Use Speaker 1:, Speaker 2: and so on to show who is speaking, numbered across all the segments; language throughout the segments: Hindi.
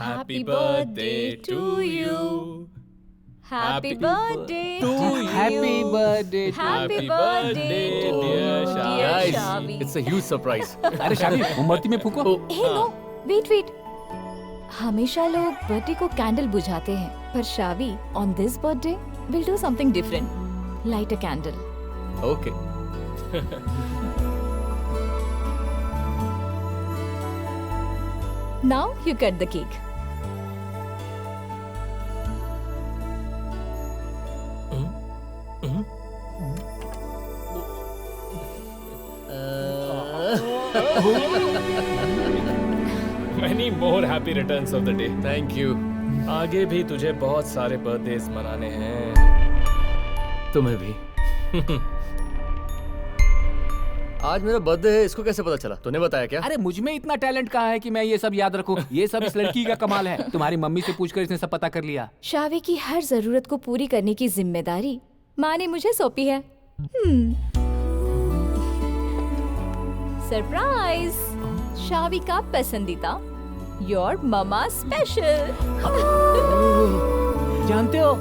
Speaker 1: Happy birthday to you.
Speaker 2: Happy birthday
Speaker 1: to you.
Speaker 3: Happy birthday.
Speaker 2: Happy birthday to
Speaker 1: dear
Speaker 2: you,
Speaker 1: Shavi.
Speaker 2: dear
Speaker 4: Guys,
Speaker 2: Shavi.
Speaker 4: it's a huge surprise.
Speaker 3: अरे शादी मोमबत्ती में फूको.
Speaker 2: Hey no, wait. हमेशा लोग बर्थडे को कैंडल बुझाते हैं, पर शावी on this birthday will do something different. Light a candle.
Speaker 4: Okay.
Speaker 2: Now you cut the cake.
Speaker 1: Many more happy returns of the day.
Speaker 4: Thank you.
Speaker 1: आगे भी तुझे बहुत सारे बर्थडेज मनाने हैं.
Speaker 4: तुम्हें भी. आज मेरा बर्थडे है, इसको कैसे पता चला? तूने बताया क्या?
Speaker 3: अरे मुझ में इतना टैलेंट कहाँ है कि मैं ये सब याद रखूं? ये सब इस लड़की का कमाल है. तुम्हारी मम्मी से पूछकर इसने सब पता कर लिया.
Speaker 2: शावी की हर जरूरत को पूरी करने की जिम्मेदारी माँ ने मुझे सौंपी है. सरप्राइज! शावी का पसंदीदा योर ममा स्पेशल.
Speaker 3: जानते हो,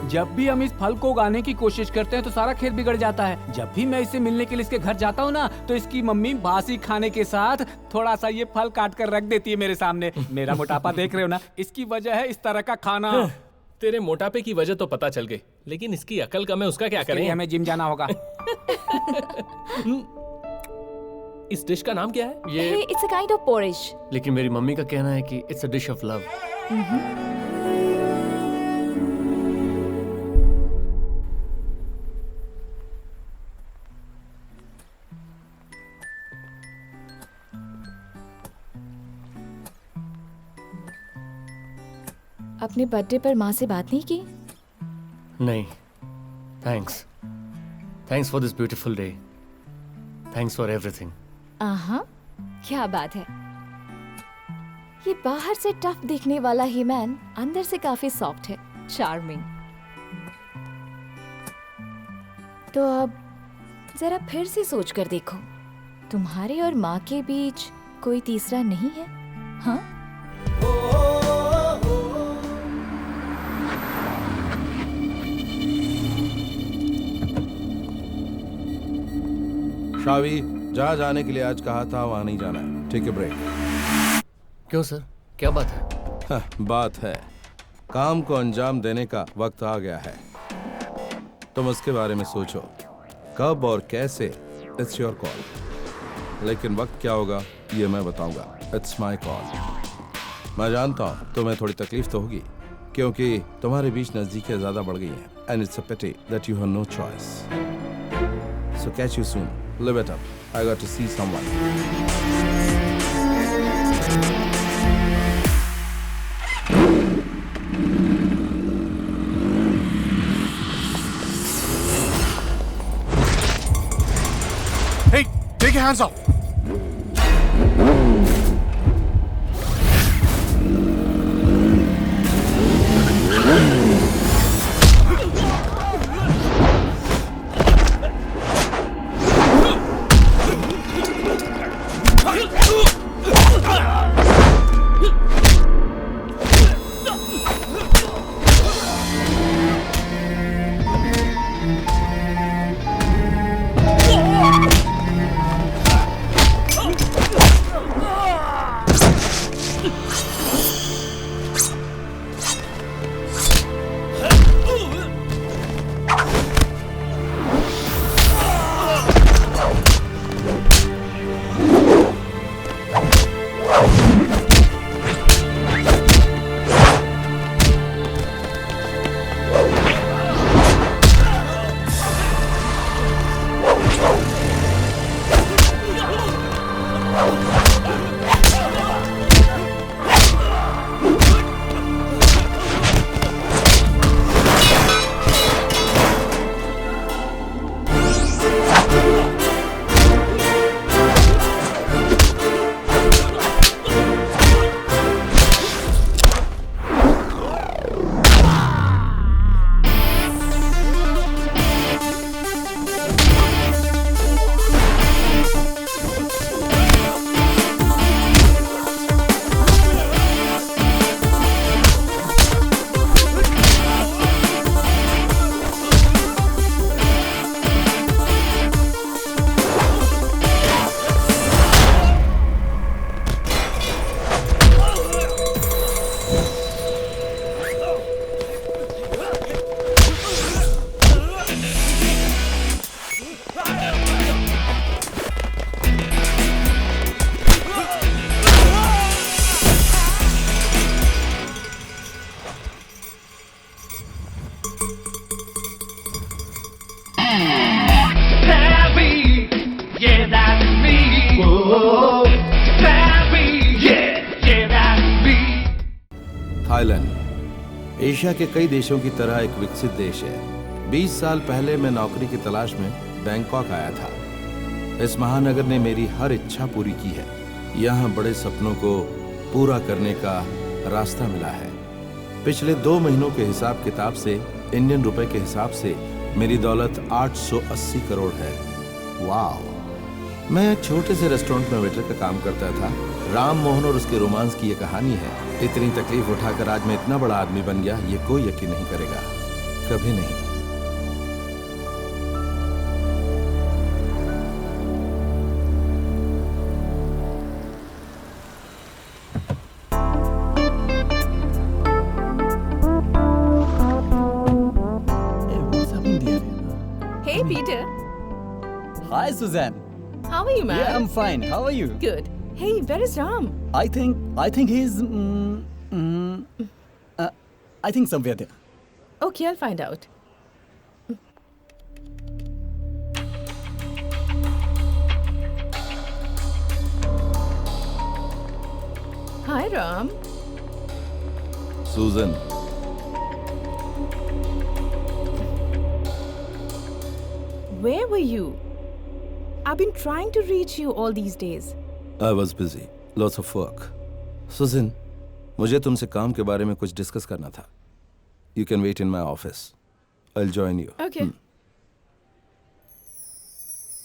Speaker 3: जब भी हम इस फल को उगाने की कोशिश करते हैं तो सारा खेत बिगड़ जाता है. जब भी मैं इससे मिलने के लिए इसके घर जाता हूँ ना, तो इसकी मम्मी बासी खाने के साथ थोड़ा सा ये फल काट कर रख देती है मेरे सामने. मेरा मोटापा देख रहे हो ना, इसकी वजह है इस तरह का खाना.
Speaker 1: तेरे मोटापे की वजह तो पता चल गई, लेकिन इसकी अकल कम है, उसका क्या
Speaker 3: इसके लिए
Speaker 1: करें?
Speaker 3: हमें जिम जाना होगा.
Speaker 1: इस डिश का नाम क्या है?
Speaker 4: ये
Speaker 2: इट्स अ काइंड ऑफ पोरिश.
Speaker 4: लेकिन मेरी मम्मी का कहना है कि it's a dish of love.
Speaker 2: अपने बर्थडे पर माँ से बात नहीं की?
Speaker 4: नहीं. Thanks for this beautiful day. Thanks for everything.
Speaker 2: क्या बात है. ये बाहर से टफ दिखने वाला ही मैन अंदर से काफी सॉफ्ट है, चार्मिंग. तो अब जरा फिर से सोच कर देखो, तुम्हारे और माँ के बीच कोई तीसरा नहीं है? हाँ?
Speaker 5: शावी, जहाँ जाने के लिए आज कहा था वहाँ नहीं जाना है. ठीक है, ब्रेक.
Speaker 4: क्यों सर, क्या बात है?
Speaker 5: बात है, काम को अंजाम देने का वक्त आ गया है. तुम उसके बारे में सोचो, कब और कैसे, इट्स योर कॉल. लेकिन वक्त क्या होगा ये मैं बताऊंगा. It's my call. मैं जानता हूँ तुम्हें थोड़ी तकलीफ तो होगी, क्योंकि तुम्हारे बीच नजदीकियां ज्यादा बढ़ गई हैं. And it's a pity that you have no choice. So catch you soon. Live it up. I got to see someone.
Speaker 6: Hey, take your hands off.
Speaker 5: Thailand Asia के कई देशों की तरह एक विकसित देश है। 20 साल पहले मैं नौकरी की तलाश में बैंकॉक आया था। इस महानगर ने मेरी हर इच्छा पूरी की है। यहाँ बड़े सपनों को पूरा करने का रास्ता मिला है। पिछले 2 महीनों के हिसाब किताब से, इंडियन रुपए के हिसाब से मेरी दौलत 880 करोड़ है। वाह! मैं एक छोटे से रेस्टोरेंट में वेटर का काम करता था। राम मोहन और उसके रोमांस की ये कहानी है। इतनी तकलीफ उठाकर आज मैं इतना बड़ा आदमी बन गया, ये कोई यकीन नहीं करेगा, कभी नहीं।
Speaker 7: Hey, Peter.
Speaker 8: Hi, Suzanne.
Speaker 7: How are you, man?
Speaker 8: Yeah, I'm fine. How are you?
Speaker 7: Good. Hey, where is Ram?
Speaker 8: I think he's. I think somewhere there.
Speaker 7: Okay, I'll find out. Hi, Ram.
Speaker 5: Susan,
Speaker 7: Where were you? I've been trying to reach you all these days.
Speaker 5: I was busy. Lots of work. Susan, मुझे तुमसे काम के बारे में कुछ डिस्कस करना था. You can wait in my office. I'll join you.
Speaker 7: Okay.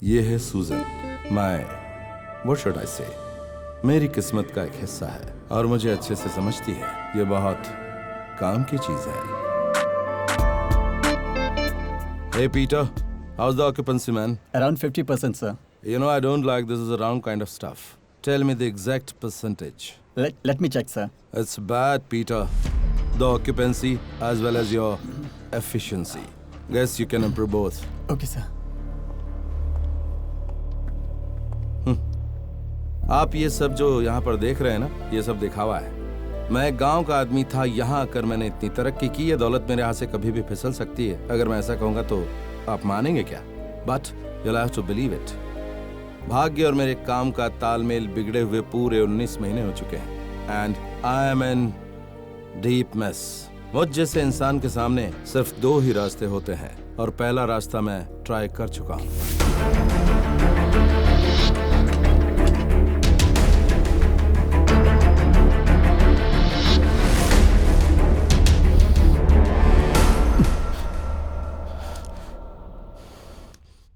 Speaker 5: ये है सूजन. What should I say? मेरी किस्मत का एक हिस्सा है और मुझे अच्छे से समझती है. ये बहुत काम की चीज है. Hey Peter, how's the occupancy, man?
Speaker 8: Around 50%, sir.
Speaker 5: You know I don't like this is around kind of stuff. Tell me the exact percentage.
Speaker 8: Let me check, sir.
Speaker 5: It's bad, Peter. The occupancy as well as your efficiency. Guess you can improve both.
Speaker 8: Okay, sir.
Speaker 5: आप ये सब जो यहाँ पर देख रहे हैं ना, ये सब दिखावा है. मैं एक गांव का आदमी था. यहाँ आकर मैंने इतनी तरक्की की. ये दौलत मेरे हाथ से कभी भी फिसल सकती है. अगर मैं ऐसा कहूँगा तो आप मानेंगे क्या? But you'll have to believe it. भाग्य और मेरे काम का तालमेल बिगड़े हुए पूरे 19 महीने हो चुके हैं. And I am in deep mess. मुझ जैसे इंसान के सामने सिर्फ 2 ही रास्ते होते हैं और पहला रास्ता मैं ट्राई कर चुका हूँ.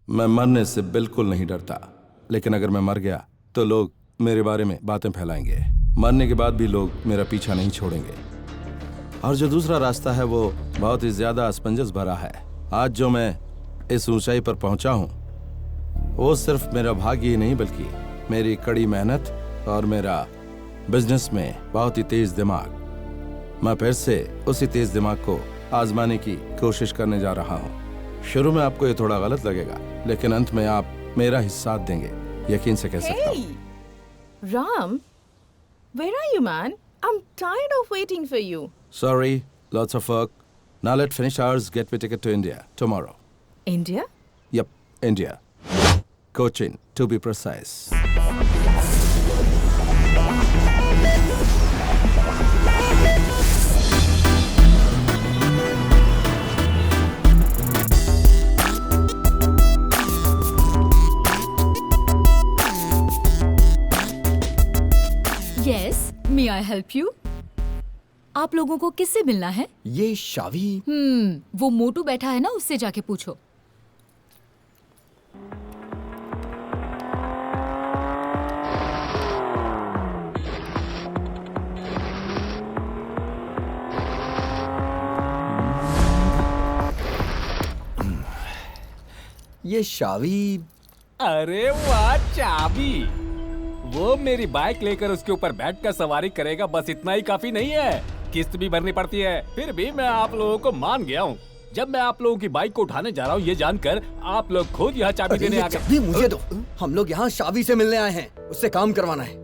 Speaker 5: मैं मरने से बिल्कुल नहीं डरता, लेकिन अगर मैं मर गया तो लोग मेरे बारे में बातें फैलाएंगे. मरने के बाद भी लोग मेरा पीछा नहीं छोड़ेंगे. और जो दूसरा रास्ता है वो बहुत ही ज्यादा असमंजस भरा है. आज जो मैं इस ऊंचाई पर पहुंचा हूं वो सिर्फ मेरा भाग्य ही नहीं बल्कि मेरी कड़ी मेहनत और मेरा बिजनेस में बहुत ही तेज दिमाग. मैं फिर से उसी तेज दिमाग को आजमाने की कोशिश करने जा रहा हूं. शुरू में आपको ये थोड़ा गलत लगेगा, लेकिन अंत में आप मेरा ही साथ देंगे, यकीन से कह सकता हूं.
Speaker 7: Hey, Ram. Where are you, man? I'm tired of waiting for you.
Speaker 5: Sorry, lots of work. Now let's finish ours. Get me ticket to India tomorrow.
Speaker 7: India?
Speaker 5: Yep, India. Cochin, to be precise.
Speaker 2: Yes, may I help you? आप लोगों को किससे मिलना है?
Speaker 8: ये शावी.
Speaker 2: वो मोटू बैठा है ना, उससे जाके पूछो.
Speaker 8: ये शावी.
Speaker 3: अरे वाह, चाबी. वो मेरी बाइक लेकर उसके ऊपर बैठकर सवारी करेगा, बस इतना ही काफी नहीं है. किस्त भी भरनी पड़ती है. फिर भी मैं आप लोगों को मान गया हूँ. जब मैं आप लोगों की बाइक को उठाने जा रहा हूँ ये जानकर आप लोग खुद यहाँ चाबी देने आ गए.
Speaker 9: चाबी मुझे दो. हम लोग यहाँ शावी से मिलने आए हैं, उससे काम करवाना है.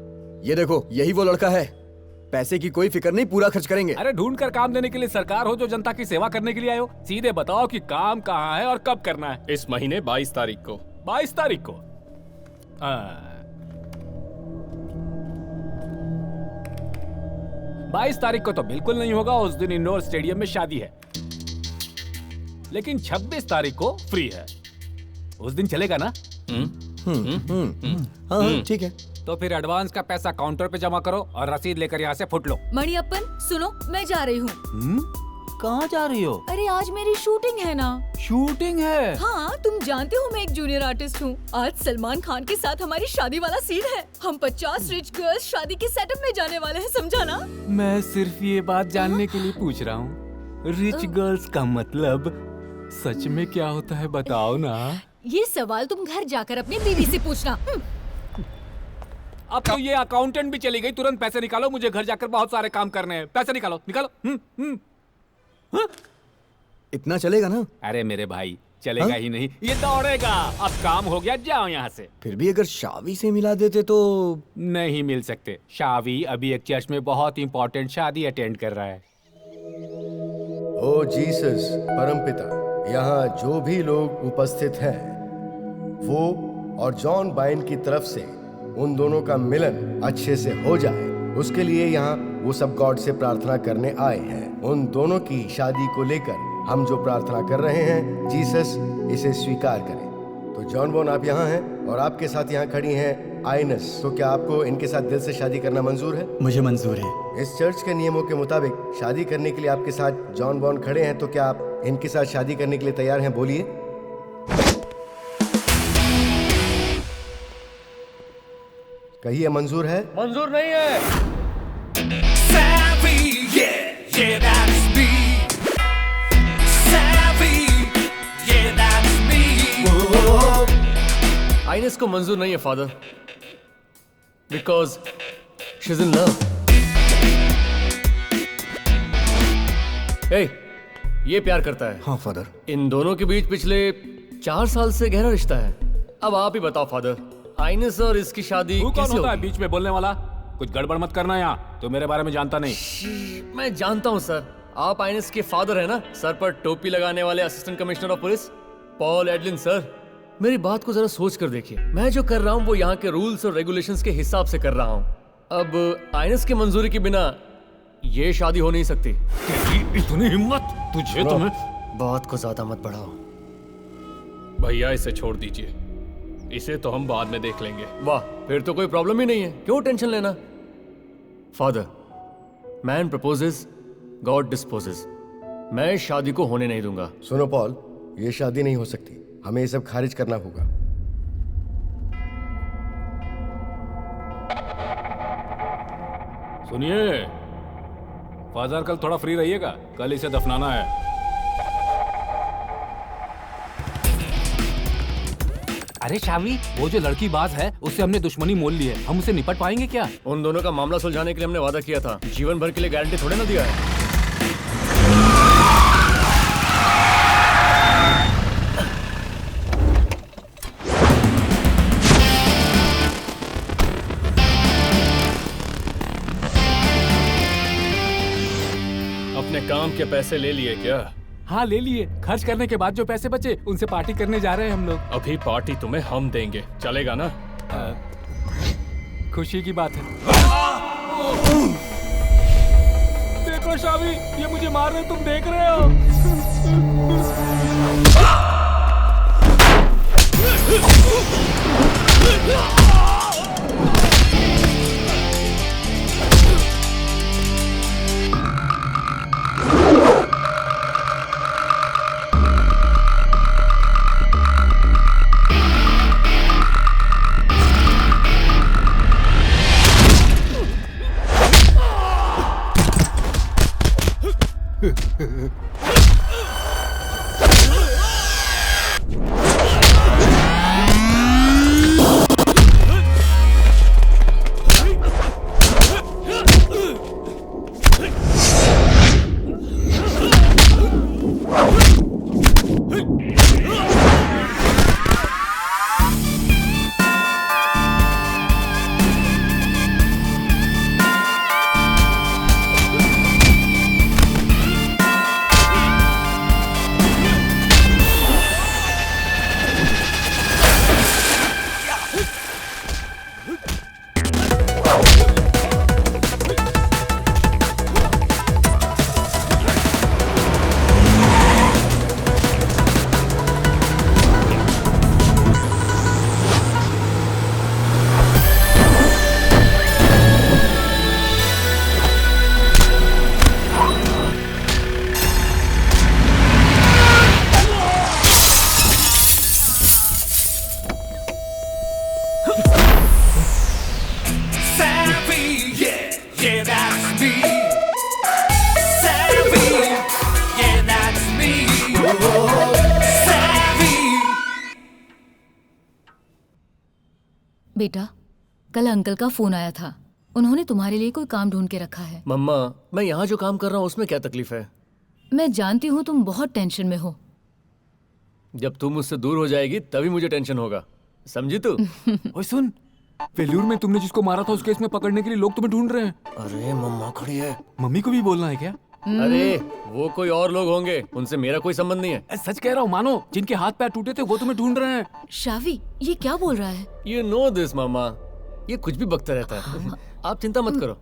Speaker 9: ये देखो, यही वो लड़का है. पैसे की कोई फिक्र नहीं, पूरा खर्च करेंगे.
Speaker 3: अरे ढूंढ कर काम देने के लिए सरकार हो जो जनता की सेवा करने के लिए आए हो. सीधे बताओ कि काम कहाँ है और कब करना है.
Speaker 1: इस महीने 22 तारीख को.
Speaker 3: 22 तारीख को. 22 तारीख को तो बिल्कुल नहीं होगा, उस दिन इंडोर स्टेडियम में शादी है। लेकिन 26 तारीख को फ्री है, उस दिन चलेगा ना?
Speaker 9: हाँ ठीक है।
Speaker 3: तो फिर एडवांस का पैसा काउंटर पे जमा करो और रसीद लेकर यहाँ से फुट लो।
Speaker 2: मणियप्पन सुनो, मैं जा रही हूँ।
Speaker 3: कहाँ जा रही हो?
Speaker 2: अरे आज मेरी शूटिंग है ना।
Speaker 3: शूटिंग है?
Speaker 2: हाँ, तुम जानते हो मैं एक जूनियर आर्टिस्ट हूँ। आज सलमान खान के साथ हमारी शादी वाला सीन है। हम 50 रिच गर्ल्स शादी के सेटअप में जाने वाले हैं, समझा ना?
Speaker 3: मैं सिर्फ ये बात जानने के लिए पूछ रहा हूँ, रिच गर्ल्स का मतलब सच में क्या होता है, बताओ ना।
Speaker 2: ये सवाल तुम घर जाकर अपनी बीवी से पूछना।
Speaker 3: अब तो ये अकाउंटेंट भी चली गई, तुरंत पैसे निकालो, मुझे घर जाकर बहुत सारे काम करने हैं। पैसे निकालो, निकालो।
Speaker 9: इतना चलेगा ना?
Speaker 3: अरे मेरे भाई, चलेगा ही नहीं, ये दौड़ेगा। अब काम हो गया, जाओ यहाँ से।
Speaker 9: फिर भी अगर शावी से मिला देते तो।
Speaker 3: नहीं मिल सकते। शावी अभी एक चर्च में बहुत इंपॉर्टेंट शादी अटेंड कर रहा है।
Speaker 10: ओ जीसस परमपिता, यहाँ जो भी लोग उपस्थित हैं वो और जॉन बाइन की तरफ से उन दोनों का मिलन अच्छे से हो जाए, उसके लिए यहाँ वो सब गॉड से प्रार्थना करने आए हैं। उन दोनों की शादी को लेकर हम जो प्रार्थना कर रहे हैं, जीसस इसे स्वीकार करें। तो जॉन बॉन आप यहाँ हैं और आपके साथ यहाँ खड़ी हैं आइनस, तो क्या आपको इनके साथ दिल से शादी करना मंजूर है?
Speaker 8: मुझे मंजूर है।
Speaker 10: इस चर्च के नियमों के मुताबिक शादी करने के लिए आपके साथ जॉन बॉन खड़े हैं, तो क्या आप इनके साथ शादी करने के लिए तैयार हैं? बोलिए। कहिए मंजूर है?
Speaker 4: मंजूर नहीं है। आइनेस को मंजूर नहीं है father, because she is in love. ये प्यार करता है।
Speaker 9: हाँ फादर।
Speaker 4: इन दोनों के बीच पिछले 4 साल से गहरा रिश्ता है। अब आप ही बताओ फादर, आइनेस और इसकी शादी
Speaker 3: तू कौन
Speaker 4: कैसे
Speaker 3: होता है
Speaker 4: होगी?
Speaker 3: बीच में बोलने वाला? कुछ गड़बड़ मत करना यहाँ, तो मेरे बारे में जानता नहीं।
Speaker 4: मैं जानता हूँ सर, आप आइनेस के फादर है ना, सर पर टोपी लगाने वाले assistant commissioner of police Paul Adeline sir. मेरी बात को जरा सोच कर देखिए, मैं जो कर रहा हूँ वो यहाँ के रूल्स और रेगुलेशंस के हिसाब से कर रहा हूँ। अब आइनेस की मंजूरी के बिना ये शादी हो नहीं सकती।
Speaker 3: इतनी हिम्मत तुझे? तुम्हें
Speaker 4: बात को ज्यादा मत बढ़ाओ।
Speaker 1: भैया इसे छोड़ दीजिए, इसे तो हम बाद में देख लेंगे।
Speaker 4: वाह, फिर तो कोई प्रॉब्लम ही नहीं है, क्यों टेंशन लेना। Father, man proposes, God disposes. मैं इस शादी को होने नहीं दूंगा।
Speaker 10: सुनो पॉल, ये शादी नहीं हो सकती, हमें ये सब खारिज करना होगा।
Speaker 3: सुनिए फादर, कल थोड़ा फ्री रहिएगा, कल इसे दफनाना है। अरे शावी, वो जो लड़की बाज है उससे हमने दुश्मनी मोल ली है, हम उसे निपट पाएंगे क्या?
Speaker 4: उन दोनों का मामला सुलझाने के लिए हमने वादा किया था, जीवन भर के लिए गारंटी थोड़े ना दिया है।
Speaker 1: अपने काम के पैसे ले लिए क्या?
Speaker 3: हाँ ले लिए, खर्च करने के बाद जो पैसे बचे उनसे पार्टी करने जा रहे हैं हम लोग।
Speaker 1: अभी पार्टी तुम्हें हम देंगे, चलेगा ना?
Speaker 3: खुशी की बात है। देखो शावी, ये मुझे मार रहे, तुम देख रहे हो? Savvy, yeah, that's me. Savvy, yeah, that's me. Savvy.
Speaker 2: बेटा, कल अंकल का फोन आया था। उन्होंने तुम्हारे लिए कोई काम ढूंढ के रखा है।
Speaker 4: मम्मा, मैं यहाँ जो काम कर रहा हूँ उसमें क्या तकलीफ है?
Speaker 2: मैं जानती हूँ तुम बहुत टेंशन में हो।
Speaker 4: जब तुम मुझसे दूर हो जाएगी तभी मुझे टेंशन होगा, समझी तू?
Speaker 3: ओए सुन, वेल्यूर में तुमने जिसको मारा था उस केस में पकड़ने के लिए लोग तुम्हें ढूंढ रहे हैं।
Speaker 4: अरे मम्मा खड़ी है।
Speaker 3: मम्मी को भी बोलना है क्या?
Speaker 4: अरे वो कोई और लोग होंगे, उनसे मेरा कोई संबंध नहीं है।
Speaker 3: सच कह रहा हूँ, मानो जिनके हाथ पैर टूटे थे वो तुम्हें ढूंढ रहे हैं।
Speaker 2: शावी, ये क्या बोल रहा है?
Speaker 4: You know this, मामा। ये कुछ भी बकता रहता है। आप चिंता मत करो,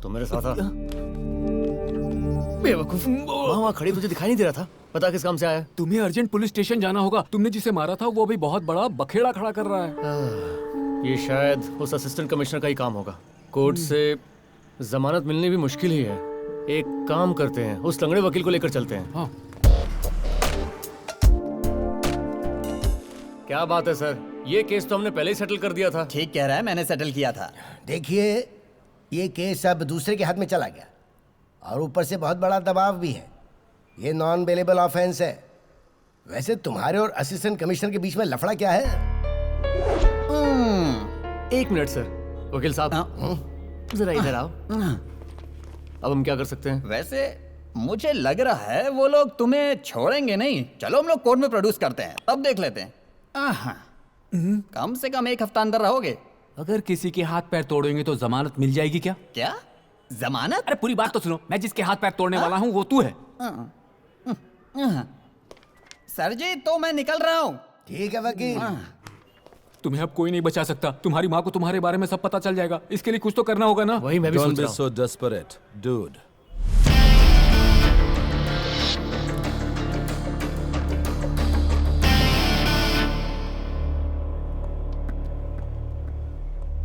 Speaker 4: तुम मेरे साथ आ। बेवकूफ, वहाँ खड़ी तुझे दिखाई नहीं दे रहा था? पता किस काम से आया?
Speaker 3: तुम्हें अर्जेंट पुलिस स्टेशन जाना होगा। तुमने जिसे मारा था वो अभी बहुत बड़ा बखेड़ा खड़ा कर रहा है।
Speaker 4: ये शायद उस असिस्टेंट कमिश्नर का ही काम होगा। कोर्ट से जमानत मिलनी भी मुश्किल ही है। एक काम करते हैं, उस लंगड़े वकील को लेकर चलते हैं।
Speaker 3: हाँ।
Speaker 4: क्या बात है सर, ये केस तो हमने पहले ही सेटल कर दिया था।
Speaker 8: ठीक कह रहा है, मैंने सेटल किया था।
Speaker 11: देखिए, ये केस अब दूसरे के हाथ में चला गया और ऊपर से बहुत बड़ा दबाव भी है। ये नॉन बेलेबल ऑफेंस है। वैसे तुम्हारे और असिस्टेंट कमिश्नर के बीच में लफड़ा क्या है?
Speaker 4: एक मिनट सर, वकील साहब जरा इधर आओ। अब हम क्या कर सकते हैं?
Speaker 8: वैसे मुझे लग रहा है वो लोग तुम्हें छोड़ेंगे नहीं। चलो हम लोग कोर्ट में प्रोड्यूस करते हैं, तब देख लेते हैं। कम से कम 1 हफ्ता अंदर रहोगे।
Speaker 3: अगर किसी के हाथ पैर तोड़ेंगे तो जमानत मिल जाएगी क्या?
Speaker 8: क्या जमानत?
Speaker 3: अरे पूरी बात तो सुनो। मैं जिसके हाथ पैर तोड़ने वाला हूँ वो तू है।
Speaker 8: सर जी, तो मैं निकल रहा हूँ।
Speaker 11: ठीक है वकील।
Speaker 3: तुम्हें अब कोई नहीं बचा सकता। तुम्हारी माँ को तुम्हारे बारे में सब पता चल जाएगा। इसके लिए कुछ तो करना होगा ना?
Speaker 4: वही मैं भी
Speaker 5: Don't
Speaker 4: सोच
Speaker 5: be
Speaker 4: रहा हूँ।
Speaker 5: so desperate, dude.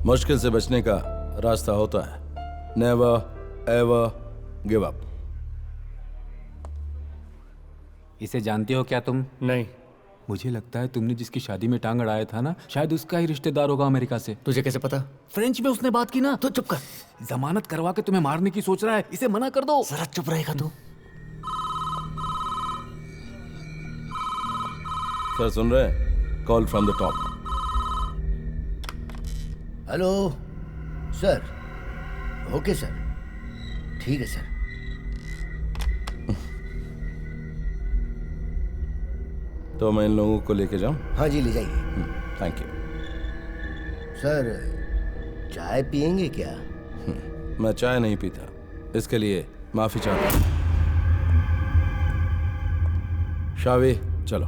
Speaker 5: मुश्किल से बचने का रास्ता होता है। Never ever give up.
Speaker 3: इसे जानते हो क्या तुम?
Speaker 4: नहीं।
Speaker 3: मुझे लगता है तुमने जिसकी शादी में टांग अड़ाया था ना, शायद उसका ही रिश्तेदार होगा अमेरिका से।
Speaker 4: तुझे कैसे पता?
Speaker 3: फ्रेंच में उसने बात की ना।
Speaker 4: तो चुप कर।
Speaker 3: जमानत करवा के तुम्हें मारने की सोच रहा है। इसे मना कर दो।
Speaker 4: जरा चुप रहेगा तू?
Speaker 5: सर सुन रहे हैं? Call from the top.
Speaker 11: Hello sir. Okay sir, ठीक है सर।
Speaker 5: तो मैं इन लोगों को लेके जाऊं?
Speaker 11: हाँ जी, ले जाइए।
Speaker 5: Thank you.
Speaker 11: सर, चाय पियेंगे क्या?
Speaker 5: मैं चाय नहीं पीता, इसके लिए माफी चाहता हूं। शावी, चलो।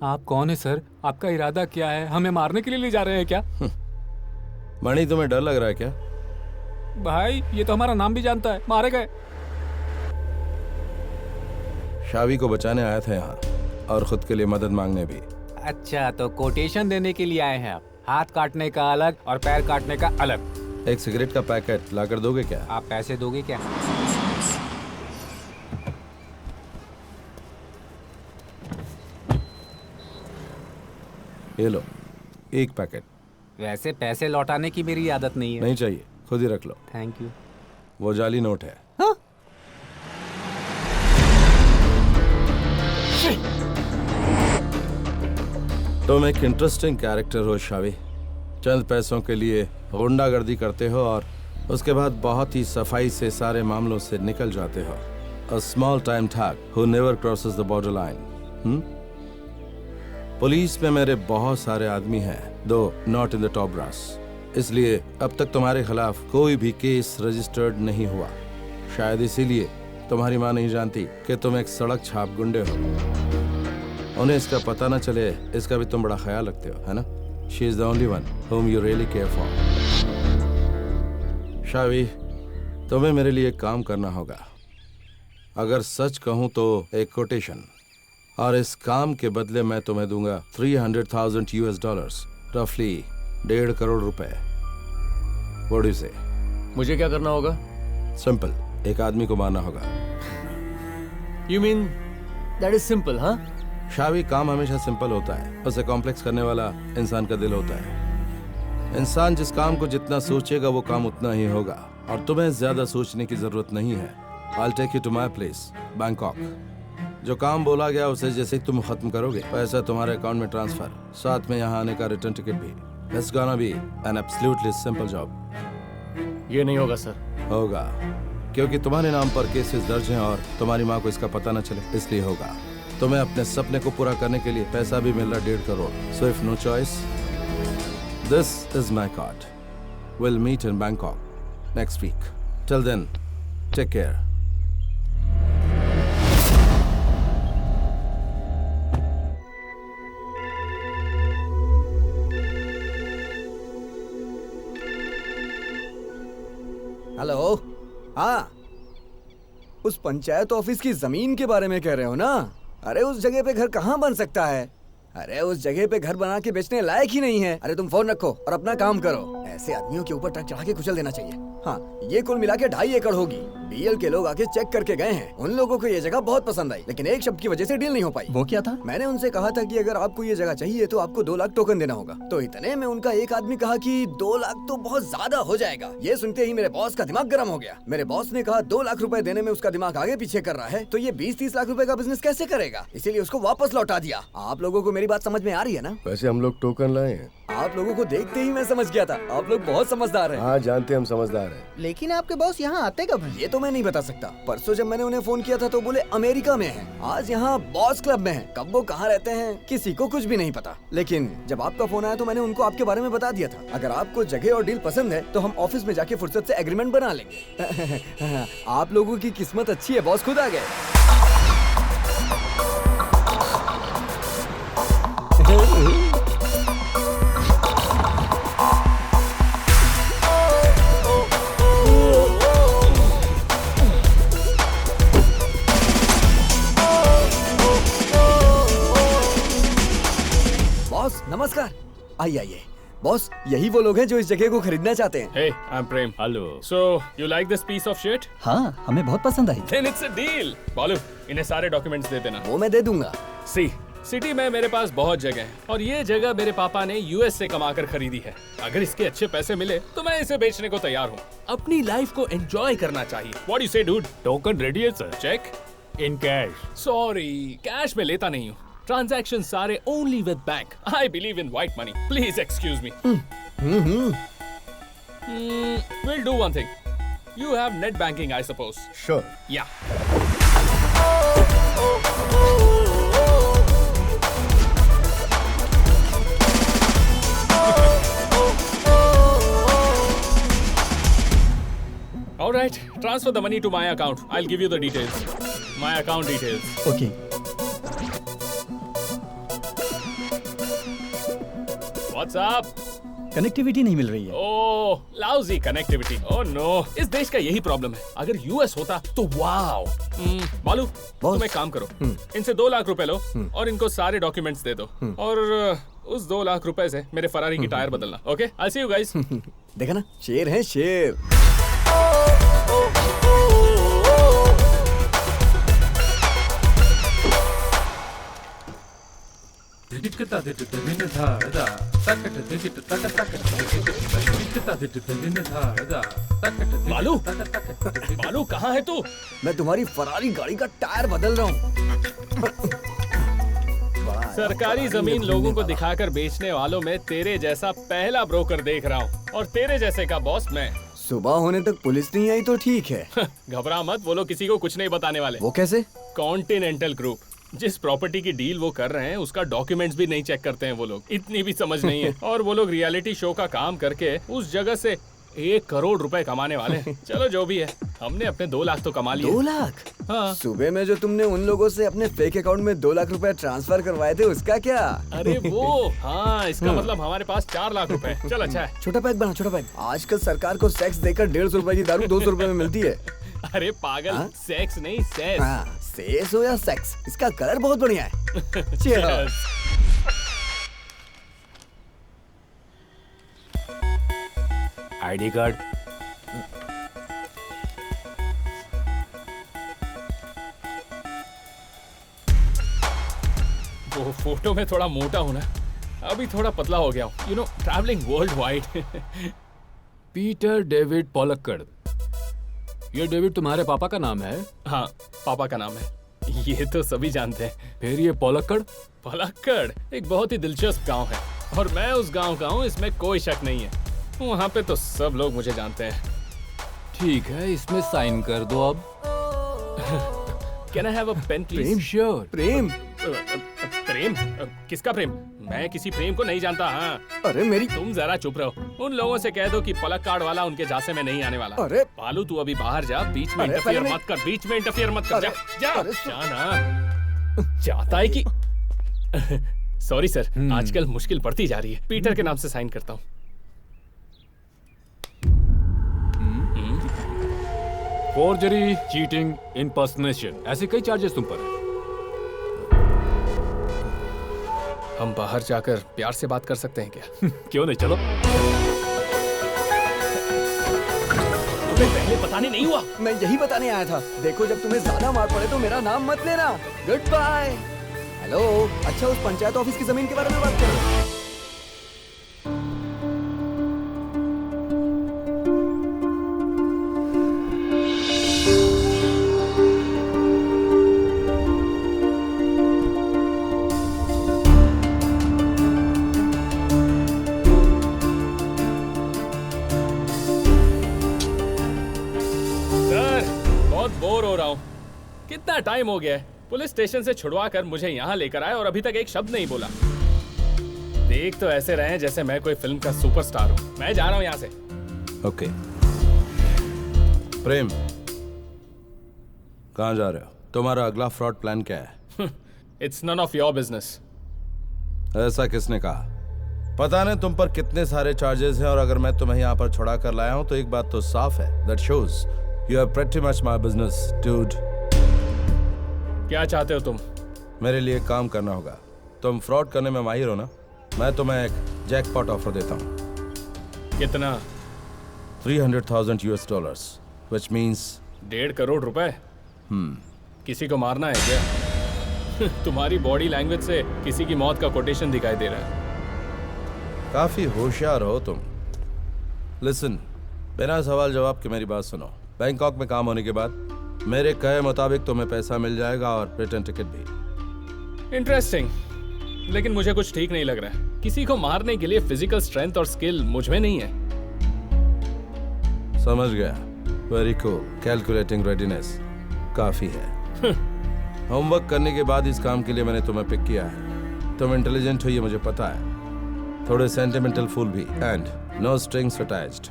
Speaker 3: आप कौन है सर? आपका इरादा क्या है? हमें मारने के लिए ले जा रहे हैं क्या?
Speaker 5: मणि, तुम्हें डर लग रहा है क्या?
Speaker 3: भाई, ये तो हमारा नाम भी जानता है। मारे गए।
Speaker 5: शावी को बचाने आया था यहाँ, और खुद के लिए मदद मांगने भी।
Speaker 3: अच्छा, तो कोटेशन देने के लिए आए हैं आप? हाथ काटने का अलग और पैर काटने का अलग।
Speaker 5: एक सिगरेट का पैकेट लाकर दोगे क्या?
Speaker 3: आप पैसे दोगे क्या?
Speaker 5: ये लो, एक पैकेट।
Speaker 3: वैसे पैसे लौटाने की मेरी आदत नहीं है।
Speaker 5: नहीं चाहिए, खुद ही रख लो।
Speaker 3: Thank you.
Speaker 5: वो जाली नोट है।
Speaker 3: हाँ?
Speaker 5: तुम एक इंटरेस्टिंग कैरेक्टर हो शावी। चंद पैसों के लिए गुंडागर्दी करते हो और उसके बाद बहुत ही सफाई से सारे मामलों से निकल जाते हो। A small time thug who never crosses the borderline. Police में मेरे बहुत सारे आदमी हैं, though not in the top brass. इसलिए अब तक तुम्हारे खिलाफ कोई भी केस रजिस्टर्ड नहीं हुआ। शायद इसीलिए तुम्हारी माँ नहीं जानती कि तुम एक सड़क छाप गुंडे हो। उन्हें इसका पता न चले, इसका भी तुम बड़ा ख्याल रखते हो, है ना? She is the only one whom you really care for. शावी, तुम्हें मेरे लिए एक काम करना होगा। अगर सच कहूं तो एक कोटेशन, और इस काम के बदले मैं तुम्हें दूंगा $300,000 US, रफली 1.5 करोड़ रुपए। What do you say?
Speaker 4: मुझे क्या करना होगा?
Speaker 5: सिंपल, एक आदमी को मारना होगा।
Speaker 4: You mean that is simple, हाँ?
Speaker 5: शावी, काम हमेशा सिंपल होता है, उसे कॉम्प्लेक्स करने वाला इंसान का दिल होता है। इंसान जिस काम को जितना सोचेगा वो काम उतना ही होगा, और तुम्हें ज्यादा सोचने की जरूरत नहीं है। I'll take you to my place, Bangkok. जो काम बोला गया उसे जैसे ही तुम खत्म करोगे, पैसा तुम्हारे अकाउंट में ट्रांसफर, साथ में यहाँ आने का रिटर्न टिकट भी। It's gonna be an absolutely simple job.
Speaker 4: ये नहीं होगा सर।
Speaker 5: होगा, क्योंकि तुम्हारे नाम पर केसेस दर्ज हैं और तुम्हारी माँ को इसका पता न चले, इसलिए होगा। तुम्हें अपने सपने को पूरा करने के लिए पैसा भी मिल रहा 1.5 crore. So if no choice, this is my card. We'll meet in Bangkok next week. Till then, take care.
Speaker 9: Hello. हाँ, उस पंचायत ऑफिस की जमीन के बारे में कह रहे हो ना? अरे उस जगह पे घर कहाँ बन सकता है? अरे उस जगह पे घर बना के बेचने लायक ही नहीं है। अरे तुम फोन रखो और अपना काम करो। ऐसे आदमियों के ऊपर ट्रक चढ़ा के कुचल देना चाहिए। हाँ, ये कुल मिला के 2.5 एकड़ होगी। बीएल के लोग आके चेक करके गए हैं। उन लोगों को ये जगह बहुत पसंद आई, लेकिन एक शब्द की वजह से डील नहीं हो पाई।
Speaker 8: वो क्या था?
Speaker 9: मैंने उनसे कहा था कि अगर आपको ये जगह चाहिए तो आपको 2 लाख टोकन देना होगा। तो इतने में उनका एक आदमी कहा कि 2 लाख तो बहुत ज्यादा हो जाएगा। ये सुनते ही मेरे बॉस का दिमाग गर्म हो गया। मेरे बॉस ने कहा 2 लाख रुपए देने में उसका दिमाग आगे पीछे कर रहा है, तो ये 20-30 लाख रुपए का बिजनेस कैसे करेगा? इसीलिए उसको वापस लौटा दिया। आप लोगों को मेरी बात समझ में आ रही है ना?
Speaker 10: वैसे हम लोग टोकन लाए हैं।
Speaker 9: आप लोगों को देखते ही मैं समझ गया था, आप लोग बहुत समझदार हैं।
Speaker 10: हाँ, जानते हम समझदार हैं।
Speaker 8: लेकिन आपके बॉस यहाँ आते कब हैं?
Speaker 9: ये तो मैं नहीं बता सकता। परसों जब मैंने उन्हें फोन किया था तो बोले अमेरिका में हैं। आज यहाँ बॉस क्लब में हैं। कब वो कहाँ रहते हैं किसी को कुछ भी नहीं पता। लेकिन जब आपका फोन आया तो मैंने उनको आपके बारे में बता दिया था। अगर आपको जगह और डील पसंद है तो हम ऑफिस में जाके फुर्सत से एग्रीमेंट बना लेंगे। आप लोगों की किस्मत अच्छी है, बॉस खुद आ गए। नमस्कार, आइए आइए। बॉस, यही वो लोग हैं जो इस जगह को खरीदना चाहते हैं।
Speaker 1: Hey, I'm Prem.
Speaker 4: Hello.
Speaker 1: So, you like this piece of shit?
Speaker 8: हाँ, हमें बहुत पसंद आई।
Speaker 1: Then it's a deal. बालू, इन्हें सारे डॉक्यूमेंट्स दे देना।
Speaker 9: वो मैं दे दूंगा।
Speaker 1: See, सिटी में मेरे पास बहुत जगह है और ये जगह मेरे पापा ने यूएस से कमाकर खरीदी है। अगर इसके अच्छे पैसे मिले तो मैं इसे बेचने को तैयार हूँ। अपनी लाइफ को एंजॉय करना चाहिए। What do you say, dude?
Speaker 3: Token ready है sir.
Speaker 1: Check?
Speaker 3: In cash.
Speaker 1: Sorry, cash में लेता नहीं हूँ। ट्रांजैक्शन सारे only with bank. I believe in white money. Please excuse me. We'll do one thing. You have net banking, I suppose.
Speaker 10: Sure.
Speaker 1: Yeah. All right, transfer the money to my account. I'll give you the details. My account details.
Speaker 8: Okay.
Speaker 1: What's up?
Speaker 8: Connectivity नहीं मिल रही है।
Speaker 1: ओह, लाउजी कनेक्टिविटी। ओह नो, इस देश का यही प्रॉब्लम है। अगर यूएस होता तो वाओ। बालू, तुम एक काम करो, इनसे 2 लाख रुपए लो और इनको सारे डॉक्यूमेंट्स दे दो और उस 2 लाख रुपए से मेरे फरारी की टायर बदलना। Okay, I see you guys.
Speaker 9: देखा ना, शेर है शेर।
Speaker 1: बालू, बालू कहाँ है तू?
Speaker 9: मैं तुम्हारी फरारी गाड़ी का टायर बदल रहा हूँ।
Speaker 1: सरकारी जमीन लोगों को दिखाकर बेचने वालों में तेरे जैसा पहला ब्रोकर देख रहा हूँ और तेरे जैसे का बॉस मैं।
Speaker 9: सुबह होने तक पुलिस नहीं आई तो ठीक है।
Speaker 1: घबरा मत, वो लोग किसी को कुछ नहीं बताने वाले।
Speaker 9: वो कैसे?
Speaker 1: कॉन्टिनेंटल ग्रुप, जिस प्रॉपर्टी की डील वो कर रहे हैं उसका डॉक्यूमेंट्स भी नहीं चेक करते हैं वो लोग। इतनी भी समझ नहीं है। और वो लोग रियलिटी शो का काम करके उस जगह से 1 करोड़ रुपए कमाने वाले हैं। चलो जो भी है, हमने अपने 2 लाख तो कमा लिए।
Speaker 9: 2 लाख?
Speaker 1: हाँ।
Speaker 9: सुबह में जो तुमने उन लोगों से अपने फेक अकाउंट में 2 लाख रुपए ट्रांसफर करवाए थे उसका क्या?
Speaker 1: अरे वो, हाँ, इसका मतलब हमारे पास 4 लाख रुपए। चल अच्छा है।
Speaker 9: छोटा पैक बना, छोटा पैक। आजकल सरकार को सेक्स देकर 150 रुपए की दारू 200 रुपए में मिलती है।
Speaker 1: अरे पागल, सेक्स नहीं सेक्स।
Speaker 9: हाँ, सेक्स हो या सेक्स, इसका कलर बहुत बढ़िया है। Cheers.
Speaker 3: ID card.
Speaker 1: वो फोटो में थोड़ा मोटा हूं ना, अभी थोड़ा पतला हो गया हूँ, you know, travelling worldwide.
Speaker 3: Peter David Palakkad, ये डेविड तुम्हारे पापा का नाम है?
Speaker 1: हाँ, पापा का नाम है, ये तो सभी जानते हैं।
Speaker 3: फिर ये पॉलक्कड़?
Speaker 1: पॉलक्कड़ एक बहुत ही दिलचस्प गांव है और मैं उस गांव का हूँ, इसमें कोई शक नहीं है। वहाँ पे तो सब लोग मुझे जानते हैं।
Speaker 3: ठीक है, इसमें साइन कर दो अब।
Speaker 1: Can I have a pen please?
Speaker 3: Prem, sure.
Speaker 9: Prem?
Speaker 1: Prem? किसका प्रेम? मैं किसी प्रेम को नहीं जानता। हाँ,
Speaker 9: अरे मेरी,
Speaker 1: तुम जरा चुप रहो। उन लोगों से कह दो कि पलक्कड़ वाला उनके झांसे में नहीं आने वाला।
Speaker 9: अरे
Speaker 1: बालू, तू अभी बाहर जा, बीच में
Speaker 9: अरे
Speaker 1: इंटरफियर
Speaker 9: पहले
Speaker 1: मत कर, बीच में इंटरफियर मत कर। जा जा
Speaker 9: अरे
Speaker 1: जा ना। चाहता है कि सॉरी सर, आजकल मुश्किल बढ़ती जा रही है। पीटर के नाम से साइन करता हूँ।
Speaker 3: फोर्जरी, चीटिंग, इम्पर्सनेशन, ऐसे कई चार्जेस तुम पर हैं।
Speaker 1: हम बाहर जाकर प्यार से बात कर सकते हैं क्या?
Speaker 3: क्यों नहीं, चलो।
Speaker 1: तुम्हें पहले बताने नहीं हुआ?
Speaker 9: मैं यही बताने आया था। देखो, जब तुम्हें ज्यादा मार पड़े तो मेरा नाम मत लेना। Good bye. हेलो, अच्छा उस पंचायत ऑफिस की जमीन के बारे में बात करो।
Speaker 1: कितना टाइम हो गया है, पुलिस स्टेशन से छुड़वा कर मुझे यहाँ लेकर आए और अभी तक एक शब्द नहीं बोला। देख तो ऐसे रहे जैसे मैं कोई फिल्म का सुपरस्टार हूँ। मैं जा रहा हूँ यहाँ से।
Speaker 5: ओके। प्रेम, कहाँ जा रहे हो? तुम्हारा अगला फ्रॉड प्लान क्या है?
Speaker 1: It's none of your business.
Speaker 5: ऐसा किसने कहा? पता नहीं तुम पर कितने सारे चार्जेस हैं और अगर मैं तुम्हें यहाँ पर छुड़ा कर लाया हूँ तो एक बात तो साफ है, that shows you are pretty much my business dude.
Speaker 1: क्या चाहते हो तुम?
Speaker 5: मेरे लिए काम करना होगा। तुम फ्रॉड करने में माहिर हो ना? मैं तुम्हें एक जैकपॉट ऑफर देता हूँ।
Speaker 1: कितना?
Speaker 5: 300,000 US dollars, which means
Speaker 1: 1.5 crore रुपए। किसी को मारना है क्या? तुम्हारी बॉडी लैंग्वेज से किसी की मौत का कोटेशन दिखाई दे रहा है।
Speaker 5: काफी होशियार हो तुम। लिसन, बिना सवाल जवाब के मेरी बात सुनो। बैंकॉक में काम होने के बाद मेरे कहे मुताबिक तुम्हें पैसा मिल जाएगा और रिटर्न टिकट भी।
Speaker 1: इंटरेस्टिंग, लेकिन मुझे कुछ ठीक नहीं लग रहा है। किसी को मारने के लिए फिजिकल स्ट्रेंथ और स्किल मुझ में नहीं है।
Speaker 5: समझ गया। Very cool. कैलकुलेटिंग रेडीनेस काफी है। होमवर्क करने के बाद इस काम के लिए मैंने तुम्हें पिक किया है। तुम इंटेलिजेंट हो, ये मुझे पता है। थोड़े सेंटिमेंटल फूल भी, एंड नो स्ट्रिंग्स अटैच्ड।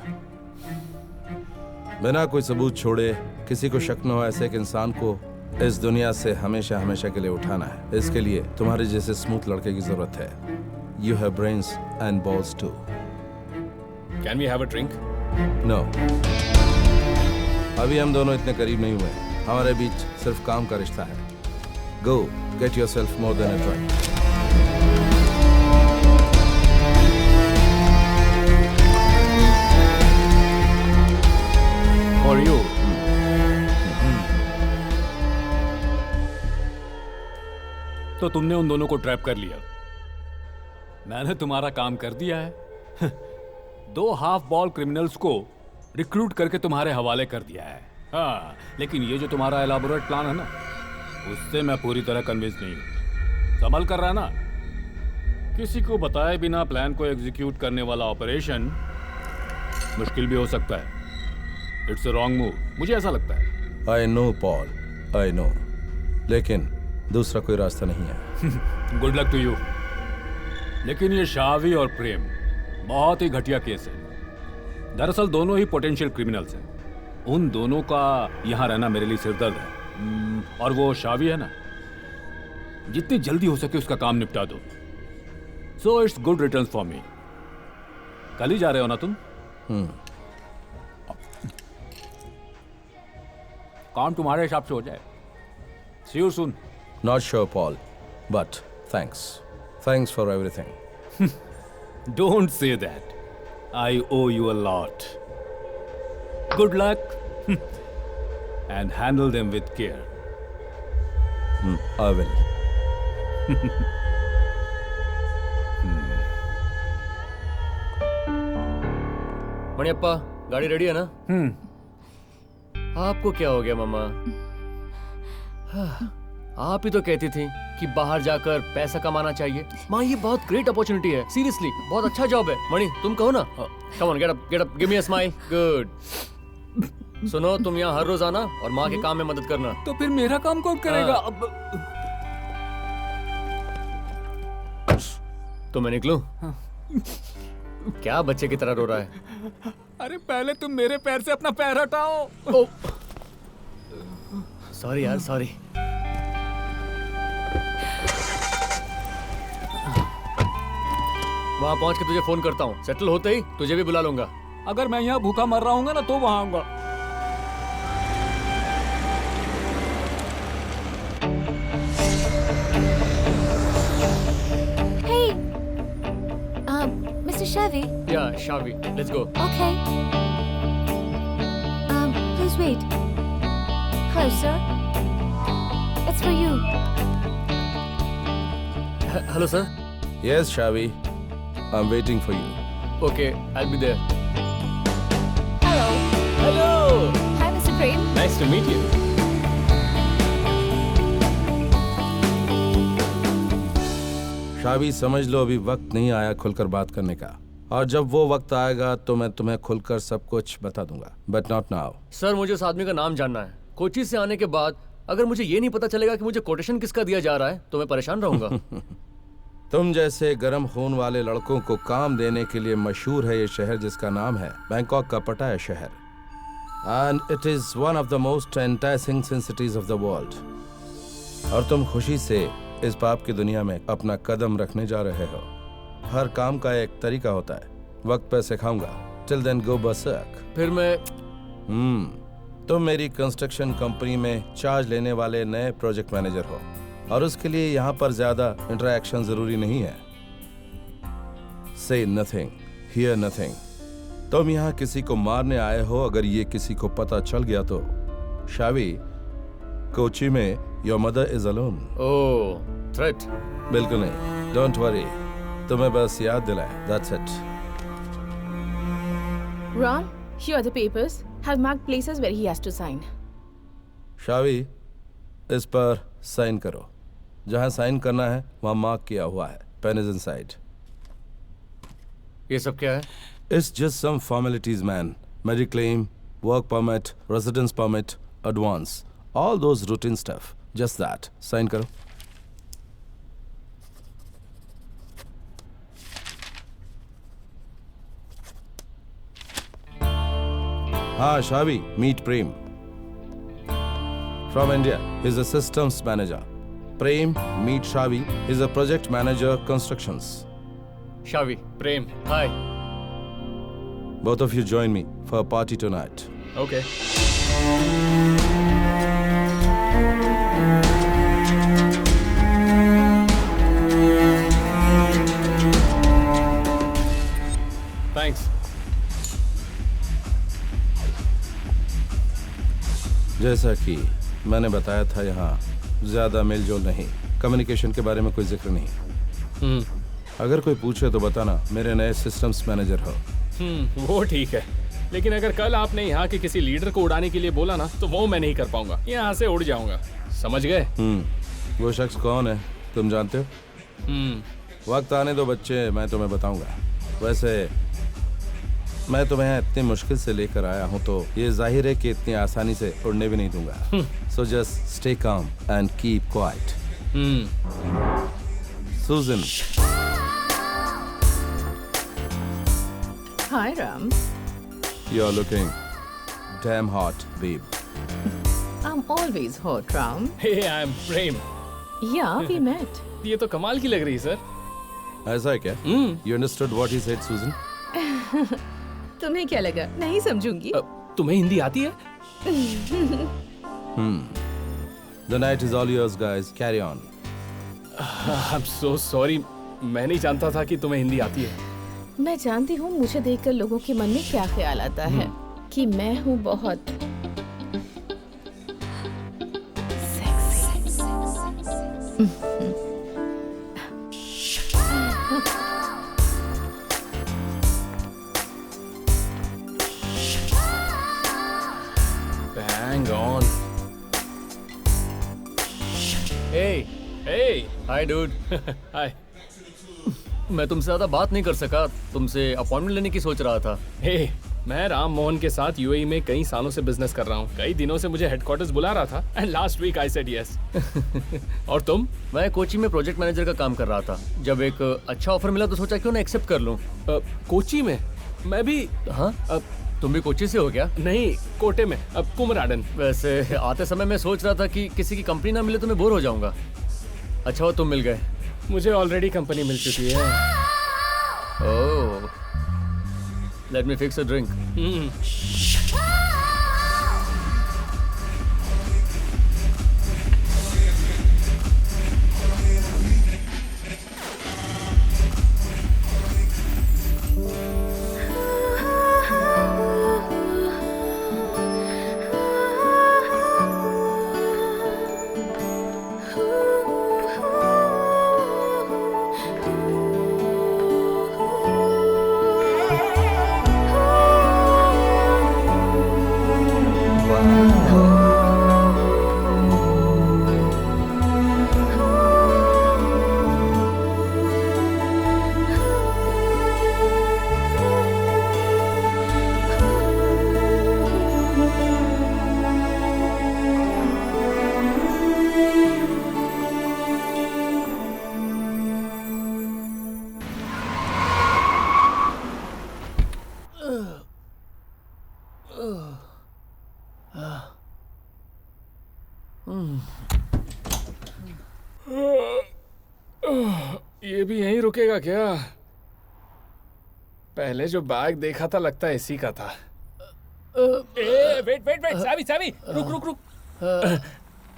Speaker 5: बिना कोई सबूत छोड़े, किसी को शक न हो, ऐसे एक इंसान को इस दुनिया से हमेशा हमेशा के लिए उठाना है। इसके लिए तुम्हारे जैसे स्मूथ लड़के की जरूरत है। You have brains and balls too.
Speaker 1: Can we have a drink?
Speaker 5: No, अभी हम दोनों इतने करीब नहीं हुए। हमारे बीच सिर्फ काम का रिश्ता है। गो get yourself more than a drink.
Speaker 3: For you. तो तुमने उन दोनों को ट्रैप कर लिया। मैंने तुम्हारा काम कर दिया है। 2 हाफ बॉल क्रिमिनल्स को रिक्रूट करके तुम्हारे हवाले कर दिया है। हाँ, लेकिन ये जो तुम्हारा एलाबोरेट प्लान है ना, उससे मैं पूरी तरह कन्विंस नहीं हूँ। संभल कर रहा ना, किसी को बताए बिना प्लान को एग्जीक्यूट करने वाला ऑपरेशन मुश्किल भी हो सकता है। इट्स अ रॉन्ग मूव, मुझे ऐसा लगता है।
Speaker 5: I know Paul, I know, लेकिन दूसरा कोई रास्ता नहीं है।
Speaker 3: Good luck to you. लेकिन ये शावी और प्रेम बहुत ही घटिया केस है। दरअसल दोनों ही पोटेंशियल क्रिमिनल्स हैं। उन दोनों का यहाँ रहना मेरे लिए सिरदर्द है। और वो शावी है ना, जितनी जल्दी हो सके उसका काम निपटा दो। So it's good returns for me. कल ही जा रहे हो ना तुम? काम तुम्हारे हिसाब से हो जाए। See you soon.
Speaker 5: Not sure, Paul, but thanks. Thanks for everything.
Speaker 3: Don't say that. I owe you a lot. Good luck. And handle them with care.
Speaker 5: I will.
Speaker 4: मणियप्पा, गाड़ी रेडी है ना? आपको क्या हो गया मामा? आप ही तो कहती थी कि बाहर जाकर पैसा कमाना चाहिए। माँ, ये बहुत ग्रेट अपॉर्चुनिटी है, सीरियसली बहुत अच्छा जॉब है। मणि, तुम कहो ना। Come on, get up, give me a smile. Good. सुनो, तुम यहाँ हर रोज आना और माँ के काम में मदद करना।
Speaker 3: तो फिर मेरा काम कौन करेगा? अब
Speaker 4: तो मैं निकलूं? क्या बच्चे की तरह रो रहा है?
Speaker 3: अरे पहले तुम मेरे पैर से अपना पैर हटाओ।
Speaker 4: सॉरी यार, सॉरी। वहां पहुंच के तुझे फोन करता हूँ। सेटल होते ही तुझे भी बुला लूंगा।
Speaker 3: अगर मैं यहाँ भूखा मर रहा हूँ ना तो वहां आऊंगा।
Speaker 2: Hey, Mr. Shavi.
Speaker 4: Yeah, Shavi, let's go.
Speaker 2: Okay. Please wait. Hello, sir. It's for you.
Speaker 4: Hello, sir.
Speaker 5: Yes, Shavi. I'm waiting for you.
Speaker 4: Okay, I'll be there.
Speaker 2: Hello.
Speaker 1: Hello.
Speaker 2: Hi, Mr. Prem.
Speaker 1: Nice to meet you.
Speaker 5: Shavi, समझ लो अभी वक्त नहीं आया खुलकर बात करने का, और जब वो वक्त आएगा तो मैं तुम्हें खुलकर सब कुछ बता दूंगा, बट नॉट नाउ।
Speaker 4: सर, मुझे उस आदमी का नाम जानना है। कोची से आने के बाद अगर मुझे ये नहीं पता चलेगा कि मुझे कोटेशन किसका दिया जा रहा है तो मैं परेशान रहूंगा।
Speaker 5: तुम जैसे गर्म खून वाले लड़कों को काम देने के लिए मशहूर है ये शहर, जिसका नाम है बैंकॉक का पटाया शहर, and it is one of the most enticing cities of the world. और तुम खुशी से इस पाप की दुनिया में अपना कदम रखने जा रहे हो। हर काम का एक तरीका होता है, वक्त पे सिखाऊंगा। Till then go berserk.
Speaker 4: फिर मैं
Speaker 5: तुम मेरी कंस्ट्रक्शन कंपनी में चार्ज लेने वाले नए प्रोजेक्ट मैनेजर हो, और उसके लिए यहाँ पर ज्यादा इंटरेक्शन जरूरी नहीं है। से नथिंग, हियर नथिंग। तुम यहाँ किसी को मारने आए हो, अगर ये किसी को पता चल गया तो। शावी, कोची में your mother is alone.
Speaker 4: Oh, threat?
Speaker 5: बिल्कुल नहीं, डोंट वरी। तुम्हें बस याद दिलाए, that's it.
Speaker 7: Ram, here are the papers. Have marked places where he has to sign.
Speaker 5: शावी, इस पर साइन करो। जहां साइन करना है वहां मार्क किया हुआ है। Pen is inside.
Speaker 4: ये सब क्या है?
Speaker 5: It's just some formalities, man. Mediclaim, work permit, residence permit, advance. All those routine stuff. Just that. Sign करो। हाँ, Shavi, meet Prem. From India, he's a systems manager. Prem, meet Shavi. He's a project manager, constructions.
Speaker 4: Shavi, Prem, hi.
Speaker 5: Both of you join me for a party tonight.
Speaker 1: Okay. Thanks.
Speaker 5: जैसा कि मैंने बताया था, यहाँ ज्यादा मेलजोल नहीं, कम्युनिकेशन के बारे में कोई जिक्र नहीं। अगर कोई पूछे तो बताना मेरे नए सिस्टम्स मैनेजर हो।
Speaker 1: वो ठीक है, लेकिन अगर कल आपने यहाँ के किसी लीडर को उड़ाने के लिए बोला ना, तो वो मैं नहीं कर पाऊंगा। यहाँ से उड़ जाऊंगा, समझ गए?
Speaker 5: वो शख्स कौन है तुम जानते हो? वक्त आने दो बच्चे, मैं तुम्हें बताऊंगा। वैसे मैं तुम्हें इतनी मुश्किल से लेकर आया हूँ, तो ये जाहिर है कि इतनी आसानी से उड़ने भी नहीं दूंगा। So just stay calm and keep quiet. Susan.
Speaker 7: Hi, Ram.
Speaker 5: You're looking damn hot, babe.
Speaker 7: I'm always hot, Ram.
Speaker 1: Hey, I'm Prem.
Speaker 7: Yeah, we met.
Speaker 1: ये तो कमाल की लग रही है सर।
Speaker 5: ऐसा है क्या? You understood what he said, Susan?
Speaker 7: तुम्हें क्या लगा? नहीं समझूंगी।
Speaker 1: तुम्हें हिंदी आती है?
Speaker 5: The night is all yours, guys. Carry on.
Speaker 1: I'm so sorry. मैं नहीं जानता था कि तुम्हें हिंदी आती है।
Speaker 7: मैं जानती हूँ मुझे देखकर लोगों के मन में क्या ख्याल आता है कि मैं हूँ बहुत
Speaker 1: Hey,
Speaker 4: हाय डूड।
Speaker 1: hi.
Speaker 4: मैं तुमसे ज्यादा बात नहीं कर सका, तुमसे अपॉइंटमेंट लेने की सोच रहा था।
Speaker 1: Hey, मैं राम मोहन के साथ यूएई में कई सालों से बिजनेस कर रहा हूँ। कई दिनों से मुझे हेडक्वार्टर्स बुला रहा था and last week I said yes. और तुम?
Speaker 4: मैं कोची में प्रोजेक्ट मैनेजर का काम कर रहा था। जब एक अच्छा ऑफर मिला तो सोचा क्यों ना एक्सेप्ट कर लूं।
Speaker 1: कोची में? मैं भी।
Speaker 4: हाँ, तुम भी कोची से हो क्या?
Speaker 1: नहीं, कोटे में, अब कुमराडन।
Speaker 4: वैसे आते समय मैं सोच रहा था कि किसी की कंपनी ना मिले तो मैं बोर हो जाऊंगा। अच्छा हो तुम मिल गए।
Speaker 1: मुझे ऑलरेडी कंपनी मिल चुकी है।
Speaker 4: Oh, let me fix a drink.
Speaker 1: ये भी यहीं रुकेगा क्या? पहले जो बैग देखा था लगता है इसी का था। वेट, सावी, रुक।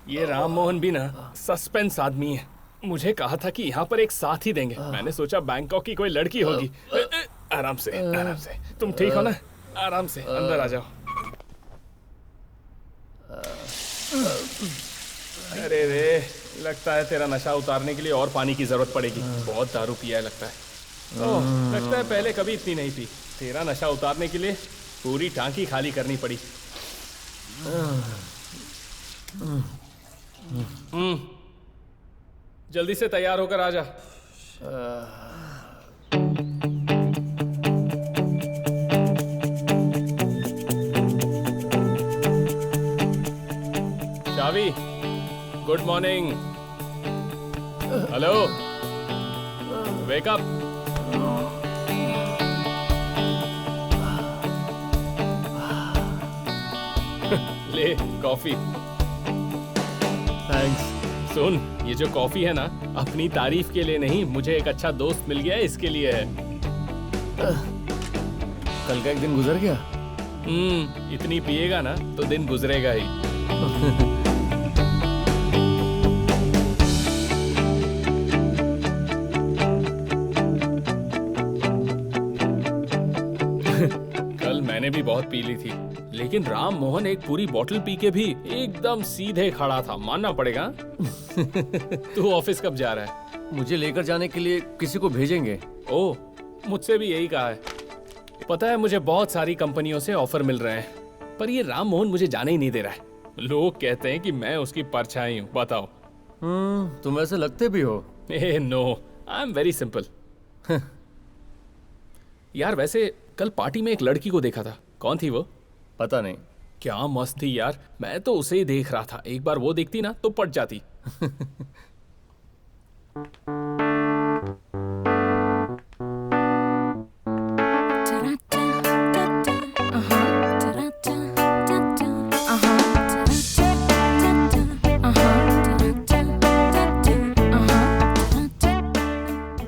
Speaker 1: ये राम मोहन भी ना सस्पेंस आदमी है। मुझे कहा था कि यहाँ पर एक साथ ही देंगे। मैंने सोचा बैंकॉक की कोई लड़की होगी। आराम से। तुम ठीक हो ना? आराम से अंदर आ जाओ। अरे रे, लगता है तेरा नशा उतारने के लिए और पानी की जरूरत पड़ेगी। बहुत दारू पिया है लगता है। ओह, लगता है पहले कभी इतनी नहीं पी। तेरा नशा उतारने के लिए पूरी टांकी खाली करनी पड़ी। जल्दी से तैयार होकर आ जा। Shavi, good morning. Hello, wake up. ले कॉफी।
Speaker 4: थैंक्स।
Speaker 1: सुन, ये जो कॉफी है ना, अपनी तारीफ के लिए नहीं, मुझे एक अच्छा दोस्त मिल गया है इसके लिए है।
Speaker 4: कल का एक दिन गुजर गया।
Speaker 1: इतनी पिएगा ना तो दिन गुजरेगा ही। कल मैंने भी बहुत पी ली थी, लेकिन राम मोहन एक पूरी बोतल पी के भी एकदम सीधे खड़ा था, मानना पड़ेगा। तू ऑफिस कब जा रहा है?
Speaker 4: मुझे लेकर जाने के लिए किसी को भेजेंगे।
Speaker 1: ओह, मुझसे भी यही कहा है। पता है, मुझे बहुत सारी कंपनियों से ऑफर मिल रहे हैं, पर ये राम मोहन मुझे जाने ही नहीं दे रहा है। लोग कहते हैं कि मैं उसकी परछाई हूँ। बताओ।
Speaker 4: तुम ऐसे लगते भी हो।
Speaker 1: No, I am very simple. यार वैसे कल पार्टी में एक लड़की को देखा था। कौन थी वो?
Speaker 4: पता नहीं।
Speaker 1: क्या मस्त थी यार, मैं तो उसे ही देख रहा था। एक बार वो देखती ना तो पट जाती।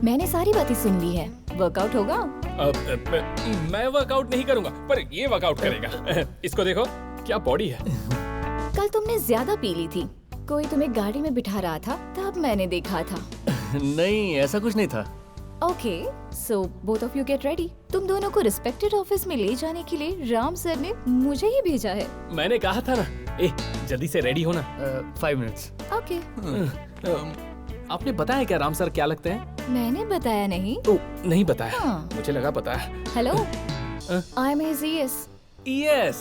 Speaker 2: मैंने सारी बातें सुन ली है। वर्कआउट होगा?
Speaker 1: मैं वर्कआउट नहीं करूंगा, पर ये वर्कआउट करेगा। इसको देखो, क्या बॉडी है।
Speaker 2: कल तुमने ज्यादा पी ली थी। कोई तुम्हें गाड़ी में बिठा रहा था, तब मैंने देखा था।
Speaker 4: नहीं, ऐसा कुछ नहीं था।
Speaker 2: Okay, so both of you get ready. तुम दोनों को रिस्पेक्टेड ऑफिस में ले जाने के लिए राम सर ने मुझे ही भेजा है।
Speaker 1: मैंने कहा था ना। जल्दी से रेडी होना।
Speaker 4: 5 मिनट्स।
Speaker 2: ओके।
Speaker 1: आपने बताया क्या राम सर क्या लगते हैं?
Speaker 2: मैंने बताया नहीं।
Speaker 1: नहीं बताया।
Speaker 2: हाँ।
Speaker 1: मुझे लगा बताया।
Speaker 2: Hello, I am his ES।
Speaker 1: ES।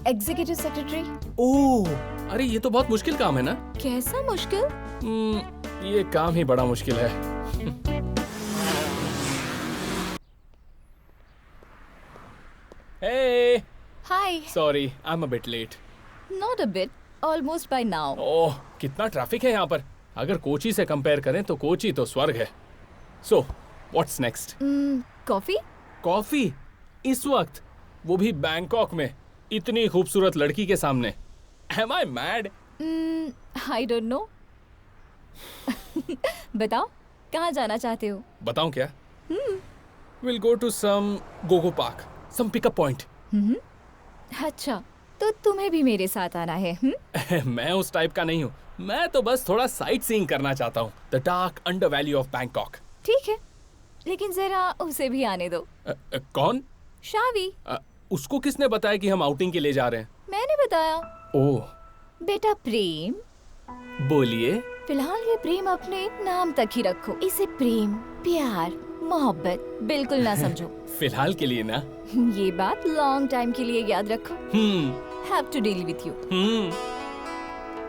Speaker 2: Executive secretary.
Speaker 1: Oh, अरे ये तो बहुत मुश्किल काम है ना?
Speaker 2: कैसा मुश्किल?
Speaker 1: ये काम ही बड़ा मुश्किल है। Hey,
Speaker 2: hi.
Speaker 1: sorry, I'm a bit late.
Speaker 2: Not a bit, almost bye now.
Speaker 1: Oh, कितना ट्रैफिक है यहाँ पर। अगर कोची से कंपेयर करें तो कोची तो स्वर्ग है। So, what's next?
Speaker 2: Coffee?
Speaker 1: Coffee? इस वक्त? वो भी बैंकॉक में, इतनी खूबसूरत लड़की के सामने। Am I mad?
Speaker 2: I don't know. बताओ, कहाँ जाना चाहते हो?
Speaker 1: बताऊं क्या? We'll go to some go-go park, some pickup point.
Speaker 2: अच्छा, तो तुम्हें भी मेरे साथ आना है?
Speaker 1: मैं उस टाइप का नहीं हूँ। मैं तो बस थोड़ा साइट सीइंग करना चाहता हूँ। The dark underbelly of Bangkok.
Speaker 2: ठीक है, लेकिन जरा उसे भी आने दो।
Speaker 1: कौन?
Speaker 2: शावी।
Speaker 1: उसको किसने बताया कि हम आउटिंग के लिए जा रहे हैं?
Speaker 2: मैंने बताया।
Speaker 1: ओह,
Speaker 2: बेटा प्रेम।
Speaker 1: बोलिए।
Speaker 2: फिलहाल ये प्रेम अपने नाम तक ही रखो। इसे प्रेम, प्यार, मोहब्बत बिल्कुल ना समझो।
Speaker 1: फिलहाल के लिए ना।
Speaker 2: ये बात लॉन्ग टाइम के लिए याद रखो। Have to deal with you.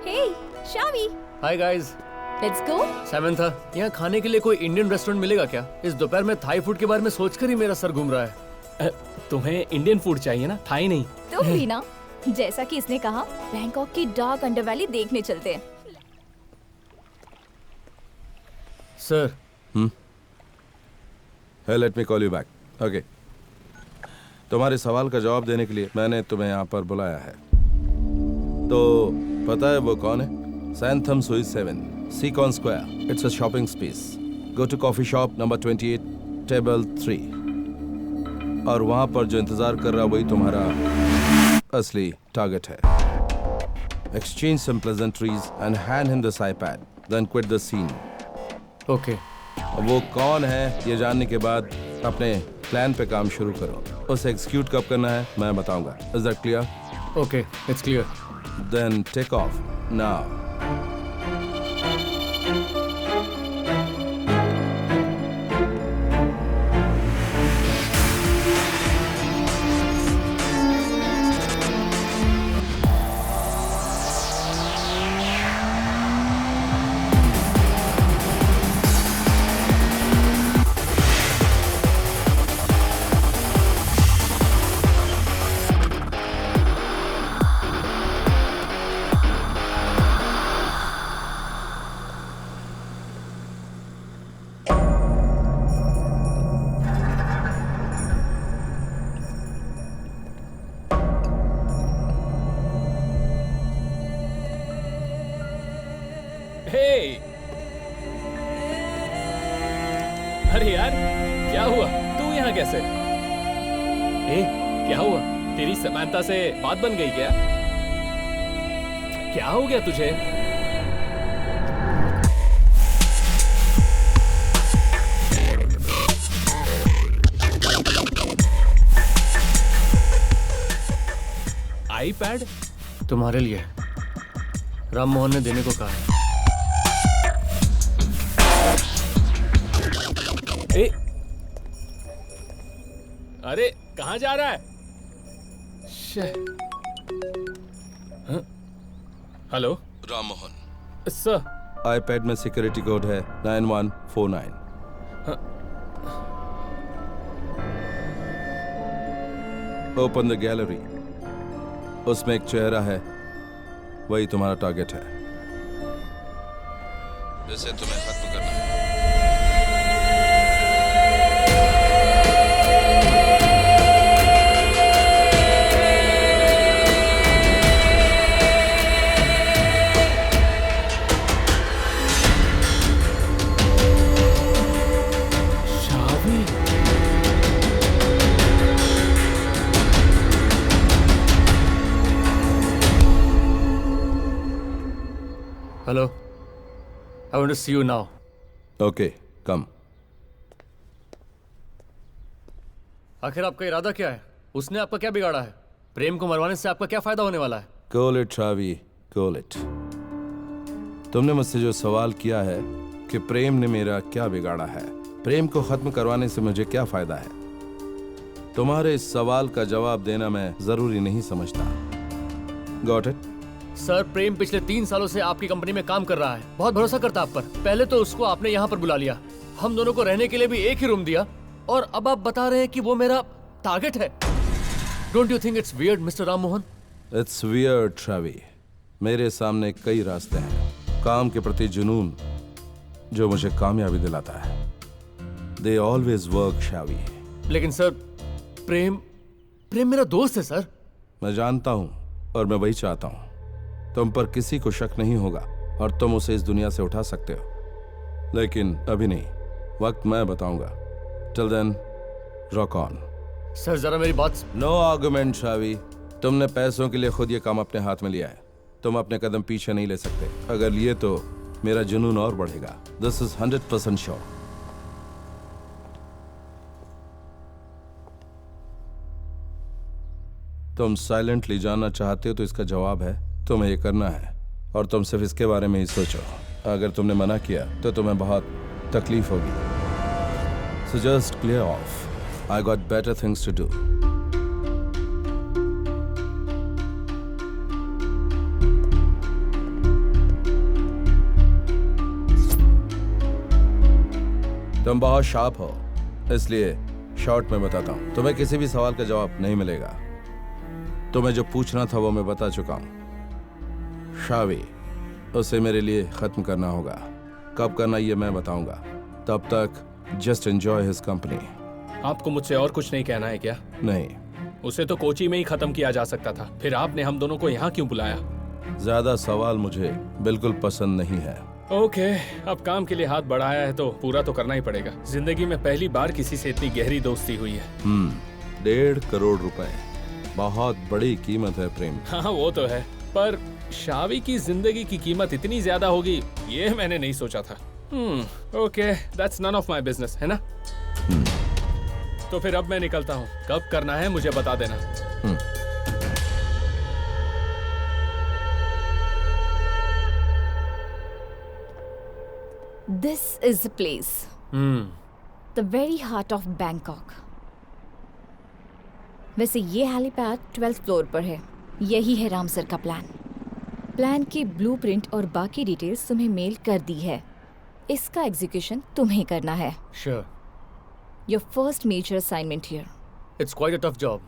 Speaker 2: Hey, शावी।
Speaker 4: Hi guys.
Speaker 2: Let's go.
Speaker 4: Samantha, यहाँ खाने के लिए कोई इंडियन रेस्टोरेंट मिलेगा क्या? इस दोपहर में थाई फूड के बारे में सोचकर ही मेरा सर घूम रहा है।
Speaker 1: तुम्हें इंडियन फूड चाहिए ना, थाई नहीं?
Speaker 2: तुम भी ना। जैसा कि इसने कहा, बैंकॉक की डार्क अंडरवैली देखने चलते हैं।
Speaker 4: Sir.
Speaker 5: Hey, let me call you back. Okay. तुम्हारे सवाल का जवाब देने के लिए मैंने तुम्हें यहाँ पर बुलाया है। तो पता है वो कौन है? Santham Suite 7, Seacon Square. It's a shopping space. Go to coffee shop number 28, table 3. और वहाँ पर जो इंतजार कर रहा वही तुम्हारा असली टारगेट है। Exchange some pleasantries and hand him this iPad. Then quit the scene.
Speaker 4: Okay.
Speaker 5: वो कौन है ये जानने के बाद अपने प्लान पे काम शुरू करो। उसे एग्जीक्यूट कब करना है मैं बताऊंगा। Is that clear?
Speaker 4: Okay, it's clear.
Speaker 5: Then take off now.
Speaker 1: Hey! अरे यार, क्या हुआ? तू यहाँ कैसे? क्या हुआ? तेरी समंथा से बात बन गई क्या? क्या हो गया तुझे? आईपैड?
Speaker 4: तुम्हारे लिए। राम मोहन ने देने को कहा है।
Speaker 1: अरे कहाँ जा रहा है? Hello
Speaker 5: Ram Mohan.
Speaker 1: Sir.
Speaker 5: IPad में सिक्योरिटी कोड है 9149। Open the gallery. उसमें एक चेहरा है, वही तुम्हारा टारगेट है जिसे तुम्हें खत्म करना है।
Speaker 4: Hello. I want to see you now.
Speaker 5: Okay, come.
Speaker 4: आखिर आपका इरादा क्या है? उसने आपका क्या बिगाड़ा है? प्रेम को मरवाने से आपका क्या फायदा होने वाला है?
Speaker 5: Call it, Ravi. Call it. तुमने मुझसे जो सवाल किया है कि प्रेम ने मेरा क्या बिगाड़ा है, प्रेम को खत्म करवाने से मुझे क्या फायदा है, तुम्हारे इस सवाल का जवाब देना मैं जरूरी नहीं समझता। Got it?
Speaker 4: सर प्रेम पिछले 3 सालों से आपकी कंपनी में काम कर रहा है, बहुत भरोसा करता आप पर। पहले तो उसको आपने यहाँ पर बुला लिया, हम दोनों को रहने के लिए भी एक ही रूम दिया, और अब आप बता रहे हैं कि वो मेरा टारगेट है। Don't you think it's weird mister Ram Mohan?
Speaker 5: It's weird Trevi. मेरे सामने कई रास्ते हैं। काम के प्रति जुनून जो मुझे कामयाबी दिलाता है। They always work शावी।
Speaker 4: लेकिन सर प्रेम मेरा दोस्त है सर।
Speaker 5: मैं जानता हूं और मैं वही चाहता हूं। तुम पर किसी को शक नहीं होगा और तुम उसे इस दुनिया से उठा सकते हो, लेकिन अभी नहीं, वक्त मैं बताऊंगा। Till then rock on.
Speaker 4: Sir जरा मेरी बात।
Speaker 5: No argument Shavi. तुमने पैसों के लिए खुद ये काम अपने हाथ में लिया है, तुम अपने कदम पीछे नहीं ले सकते। अगर लिए तो मेरा जुनून और बढ़ेगा। This is 100% sure. तुम साइलेंटली जानना चाहते हो तो इसका जवाब है तुम्हें ये करना है, और तुम सिर्फ इसके बारे में ही सोचो। अगर तुमने मना किया तो तुम्हें बहुत तकलीफ होगी। So just clear off. I got better things to do. तुम बहुत शार्प हो, इसलिए शॉर्ट में बताता हूं। तुम्हें किसी भी सवाल का जवाब नहीं मिलेगा। तुम्हें जो पूछना था वो मैं बता चुका हूं। शावी, उसे मेरे लिए खत्म करना होगा। कब करना ये मैं बताऊंगा। तब तक जस्ट एंजॉय हिज कंपनी।
Speaker 1: आपको मुझसे और कुछ नहीं कहना है क्या?
Speaker 5: नहीं।
Speaker 1: उसे तो कोची में ही खत्म किया जा सकता था, फिर आपने हम दोनों को यहाँ क्यों बुलाया?
Speaker 5: ज्यादा सवाल मुझे बिल्कुल पसंद नहीं है।
Speaker 1: ओके, अब काम के लिए हाथ बढ़ाया है तो पूरा तो करना ही पड़ेगा। जिंदगी में पहली बार किसी से इतनी गहरी दोस्ती हुई है।
Speaker 5: 1.5 करोड़ रुपए, बहुत बड़ी कीमत है प्रेम।
Speaker 1: हाँ वो तो है, पर शावी की जिंदगी की कीमत इतनी ज्यादा होगी ये मैंने नहीं सोचा था। Okay, that's none of my business, है ना? तो फिर अब मैं निकलता हूँ। कब करना है मुझे बता देना।
Speaker 2: This is the place. The very heart of Bangkok. वैसे ये हेलीपैड 12th फ्लोर पर है। यही है राम सर का प्लान की ब्लूप्रिंट और बाकी डिटेल्स तुम्हें मेल कर दी है। इसका एग्जीक्यूशन तुम्हें करना है।
Speaker 4: Sure.
Speaker 2: Your first major assignment here.
Speaker 4: It's quite a tough job.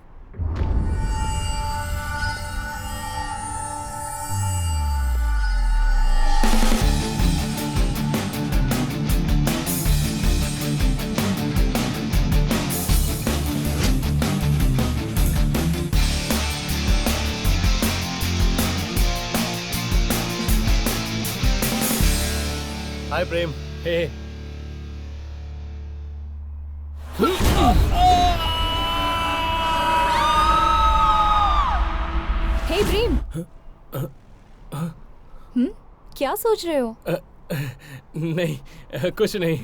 Speaker 4: Hi, Prem.
Speaker 1: Hey.
Speaker 2: Hey, प्रेम। क्या सोच रहे हो?
Speaker 1: नहीं, कुछ नहीं।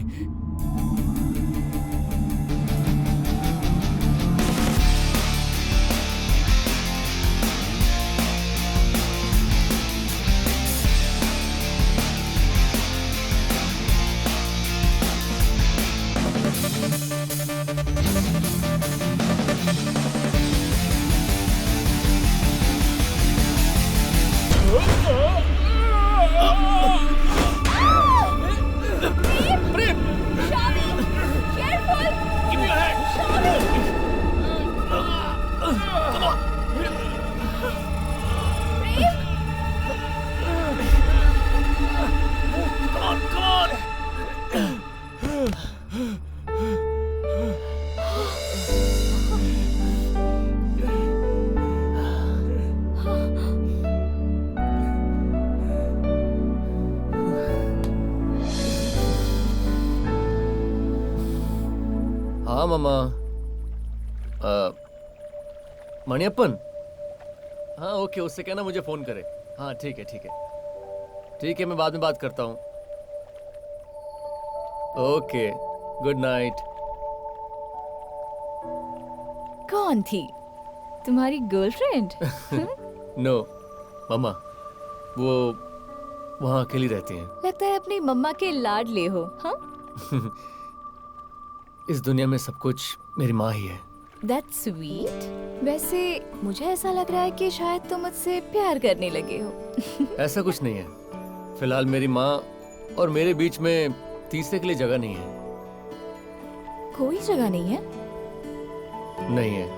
Speaker 4: हाँ मामा। मणियप्पन। हाँ ओके, उससे कहना मुझे फोन करे। हाँ ठीक है ठीक है ठीक है, मैं बाद में बात करता हूँ। Okay, good night.
Speaker 2: कौन थी? तुम्हारी गर्लफ्रेंड?
Speaker 4: नो मामा, वो वहाँ अकेली रहती हैं।
Speaker 2: लगता है अपनी मम्मा के लाडले हो। हाँ?
Speaker 4: इस दुनिया में सब कुछ मेरी माँ ही है।
Speaker 2: That's sweet. वैसे मुझे ऐसा लग रहा है कि शायद तुम मुझसे प्यार करने लगे हो।
Speaker 4: ऐसा कुछ नहीं है। फिलहाल मेरी माँ और मेरे बीच में तीसरे के लिए जगह नहीं है।
Speaker 2: कोई जगह नहीं है?
Speaker 4: नहीं है।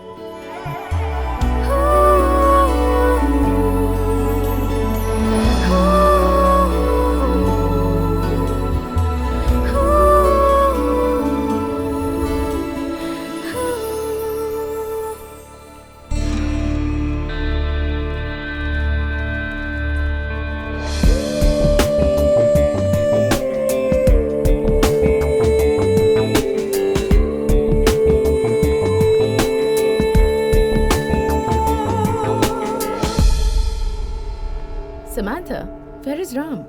Speaker 7: Samantha, where is Ram?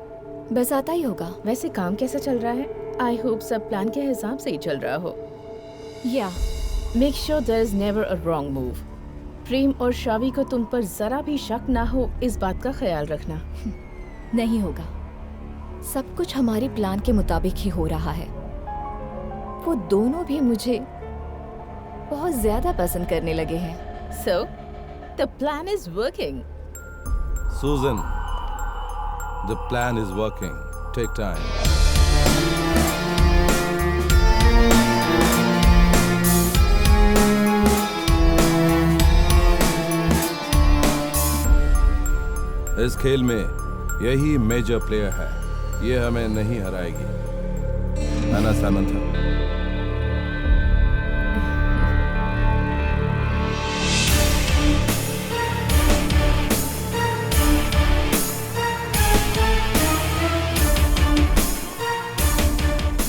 Speaker 2: बस आता ही होगा।
Speaker 7: वैसे काम कैसा चल रहा है? I hope सब प्लान के हिसाब से ही चल रहा हो।
Speaker 2: Yeah.
Speaker 7: Make sure there is never a wrong move. प्रेम और शावी को तुम पर जरा भी शक ना हो, इस बात का ख्याल रखना।
Speaker 2: नहीं होगा। सब कुछ हमारी प्लान के मुताबिक ही हो रहा है। वो दोनों भी मुझे बहुत ज्यादा पसंद करने लगे हैं।
Speaker 7: So, the plan is working.
Speaker 5: Susan, the plan is working. Take time. इस खेल में यही मेजर प्लेयर है। ये हमें नहीं हराएगी, है ना सामंथा?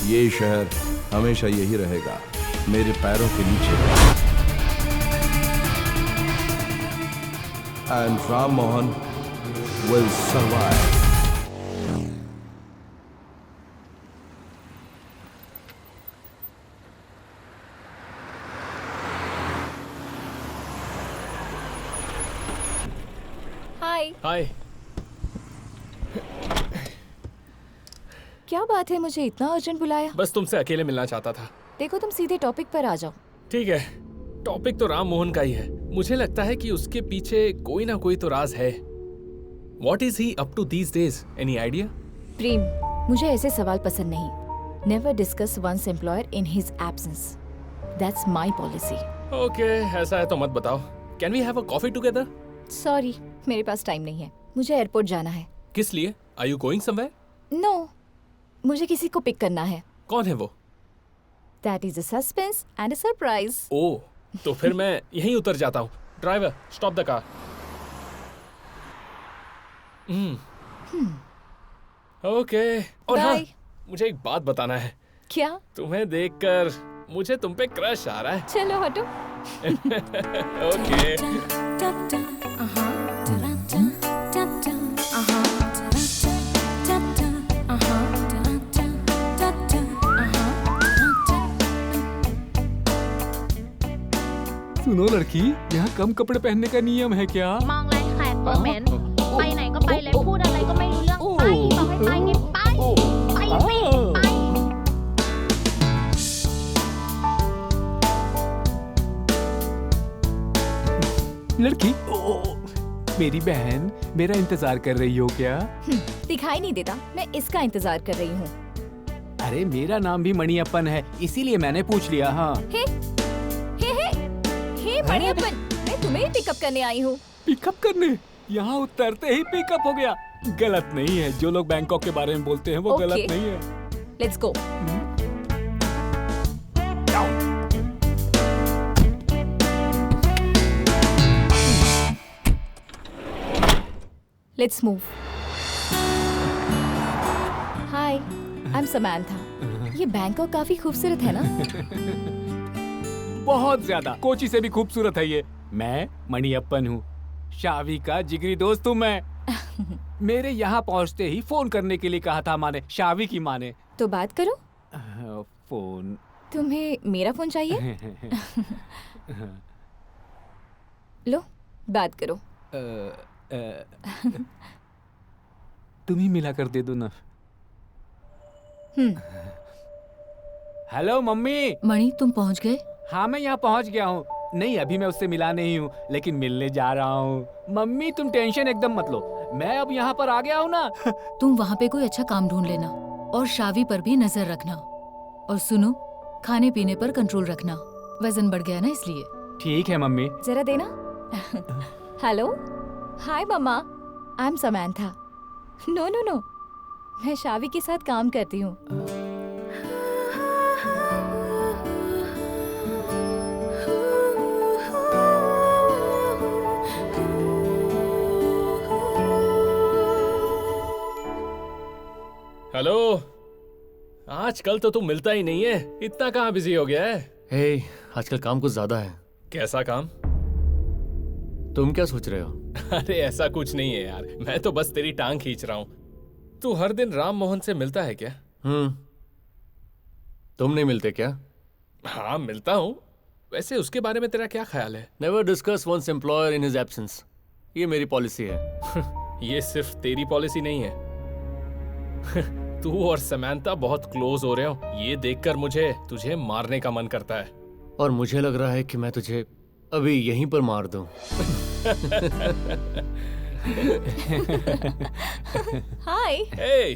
Speaker 5: ये शहर हमेशा यही रहेगा, मेरे पैरों के नीचे। And Ram Mohan will survive.
Speaker 2: हाय।
Speaker 1: हाय।
Speaker 2: क्या बात है, मुझे इतना अर्जेंट बुलाया?
Speaker 1: बस तुमसे अकेले मिलना चाहता था।
Speaker 2: देखो, तुम सीधे टॉपिक पर आ जाओ।
Speaker 1: ठीक है, टॉपिक तो राम मोहन का ही है। मुझे लगता है कि उसके पीछे कोई ना कोई तो राज है। What is he up to these days? Any idea?
Speaker 2: प्रेम, मुझे ऐसे सवाल पसंद नहीं। Never discuss one's employer in his absence. That's my policy.
Speaker 1: Okay, ऐसा है तो मत बताओ। Can we have a coffee together?
Speaker 2: Sorry, मेरे पास टाइम नहीं है। मुझे एयरपोर्ट जाना है।
Speaker 1: किस लिए? Are you going somewhere?
Speaker 2: No, मुझे किसी को पिक करना है।
Speaker 1: कौन है वो?
Speaker 2: That is a suspense and a surprise.
Speaker 1: ओह, तो फिर मैं यहीं उतर जाता हूँ। Driver, stop the car. Okay. और हाँ, मुझे एक बात बताना है।
Speaker 2: क्या?
Speaker 1: तुम्हें देखकर मुझे तुम पे क्रश आ रहा है।
Speaker 2: चलो हटो।
Speaker 1: ओके।
Speaker 3: सुनो लड़की, यहाँ कम कपड़े पहनने का नियम है क्या?
Speaker 12: มองแรงแขกโมเมนต์ไปไหนก็ไปเลยพูดอะไรก็ไม่รู้เรื่องไปบอกให้ไปไงไปไปสิไป
Speaker 3: लड़की, मेरी बहन मेरा इंतजार कर रही हो क्या?
Speaker 2: दिखाई नहीं देता, मैं इसका इंतजार कर रही हूँ।
Speaker 3: अरे मेरा नाम भी मणियप्पन है, इसीलिए मैंने पूछ लिया। हाँ।
Speaker 2: हे मणियप्पन, मैं तुम्हें पिकअप करने आई हूँ।
Speaker 3: पिकअप करने? यहाँ उतरते ही पिकअप हो गया। गलत नहीं है, जो लोग बैंकॉक के बारे में बोलते हैं वो गलत नहीं है।
Speaker 2: Let's go. Let's move. Hi, I am Samantha. ये बैंकॉक काफी खूबसूरत है ना?
Speaker 3: बहुत ज्यादा। कोची से भी खूबसूरत है ये। मैं मणियप्पन हूँ, शावी का जिगरी दोस्त हूँ मैं। मेरे यहाँ पहुँचते ही फोन करने के लिए कहा था माँ ने, शावी की माँ ने।
Speaker 2: तो बात करो।
Speaker 3: फोन?
Speaker 2: तुम्हें मेरा फोन चाहिए? लो, बात करो।
Speaker 3: तुम ही मिला कर दे दो ना। Hello mummy.
Speaker 13: मणि, तुम पहुंच गए?
Speaker 3: हाँ, मैं यहाँ पहुंच गया हूँ। नहीं, अभी मैं उससे मिला नहीं हूँ, लेकिन मिलने जा रहा हूँ। मम्मी तुम टेंशन एकदम मत लो, मैं अब यहाँ पर आ गया हूँ ना।
Speaker 13: तुम वहाँ पे कोई अच्छा काम ढूंढ लेना और शावी पर भी नजर रखना। और सुनो, खाने पीने पर कंट्रोल रखना, वजन बढ़ गया ना इसलिए।
Speaker 3: ठीक है मम्मी।
Speaker 2: जरा देना। Hello, hi mamma, I am Samantha. No no no, मैं शावी के साथ काम करती हूँ।
Speaker 1: हेलो, आजकल तो तू मिलता ही नहीं है, इतना कहाँ बिजी हो गया है?
Speaker 4: हे, आजकल काम कुछ ज्यादा है।
Speaker 1: कैसा काम?
Speaker 4: तुम क्या सोच रहे हो?
Speaker 1: अरे ऐसा कुछ नहीं है यार, मैं तो बस तेरी टांग खींच रहा हूँ। तू हर दिन राम मोहन से मिलता है क्या?
Speaker 4: तुम नहीं मिलते क्या?
Speaker 1: हाँ मिलता हूँ। वैसे उसके बारे में तेरा क्या ख्याल है?
Speaker 4: Never discuss one's employer in his absence, ये मेरी पॉलिसी है।
Speaker 1: ये सिर्फ तेरी पॉलिसी नहीं है। तू और समंथा बहुत क्लोज हो रहे हो, ये देखकर मुझे तुझे मारने का मन करता है।
Speaker 4: और मुझे लग रहा है कि मैं तुझे अभी यहीं पर मार दूं।
Speaker 2: हाय।
Speaker 1: हे।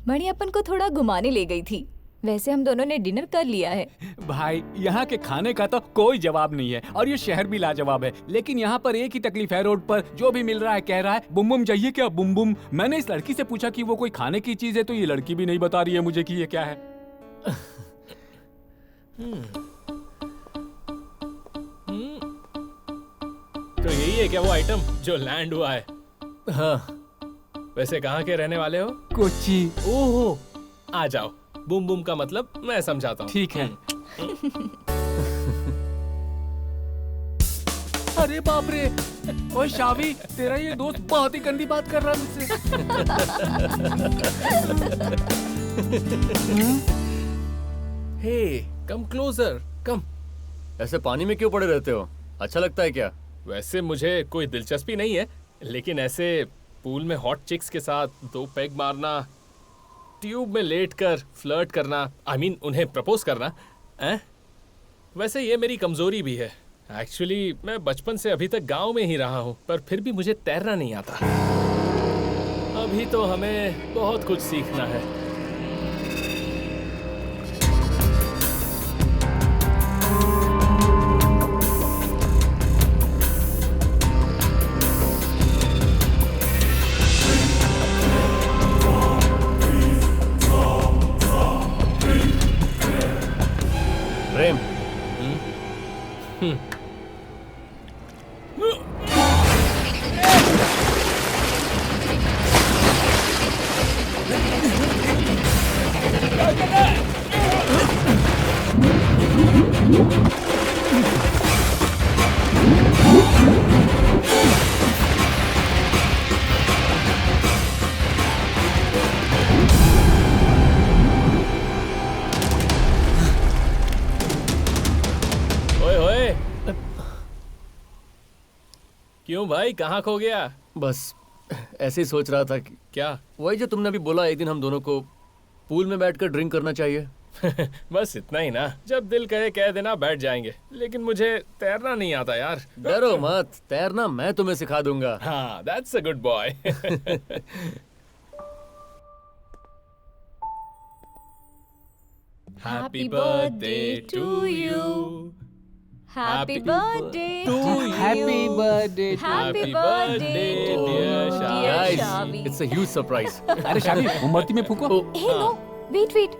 Speaker 2: मणि अपन को थोड़ा घुमाने ले गई थी। वैसे हम दोनों ने डिनर कर लिया है।
Speaker 3: भाई यहाँ के खाने का तो कोई जवाब नहीं है, और ये शहर भी लाजवाब है, लेकिन यहाँ पर एक ही तकलीफ है, रोड पर जो भी मिल रहा है कह रहा है बुम बुम चाहिए क्या, बुम बुम। मैंने इस लड़की से पूछा कि वो कोई खाने की चीज है, तो ये लड़की भी नहीं बता रही है मुझे कि ये क्या है।
Speaker 1: तो यही है क्या वो आइटम जो लैंड हुआ है?
Speaker 4: हाँ।
Speaker 1: वैसे कहाँ के रहने वाले हो?
Speaker 3: कोची।
Speaker 1: ओहो, आ जाओ। बूम बूम का मतलब मैं समझाता हूँ।
Speaker 3: ठीक है। अरे बाप रे, ओए शावी, तेरा ये दोस्त बहुत ही गंदी बात कर रहा है मुझसे।
Speaker 1: हे, कम क्लोजर, कम।
Speaker 4: ऐसे पानी में क्यों पड़े रहते हो? अच्छा लगता है क्या?
Speaker 1: वैसे मुझे कोई दिलचस्पी नहीं है, लेकिन ऐसे पूल में हॉट चिक्स के साथ 2 पेग मारना, ट्यूब में लेटकर फ्लर्ट करना, उन्हें प्रपोज करना, वैसे ये मेरी कमजोरी भी है। एक्चुअली मैं बचपन से अभी तक गांव में ही रहा हूँ, पर फिर भी मुझे तैरना नहीं आता। अभी तो हमें बहुत कुछ सीखना है।
Speaker 4: प्रेम।
Speaker 1: क्यों भाई, कहाँ खो गया?
Speaker 4: बस ऐसे ही सोच रहा था कि
Speaker 1: क्या?
Speaker 4: वही जो तुमने अभी बोला, एक दिन हम दोनों को पूल में बैठकर ड्रिंक करना चाहिए।
Speaker 1: बस इतना ही ना, जब दिल करे कह देना, बैठ जाएंगे। लेकिन मुझे तैरना नहीं आता यार।
Speaker 4: डरो मत, तैरना मैं तुम्हें सिखा दूंगा।
Speaker 1: हाँ, that's a good boy। Happy birthday to you.
Speaker 2: Happy birthday to you.
Speaker 3: Happy birthday to
Speaker 2: Happy birthday
Speaker 1: dear Shavi.
Speaker 4: Guys,
Speaker 2: Shavi.
Speaker 4: it's a huge surprise।
Speaker 3: अरे शावी, मोमबत्ती में फूको।
Speaker 2: हे नो, वेट।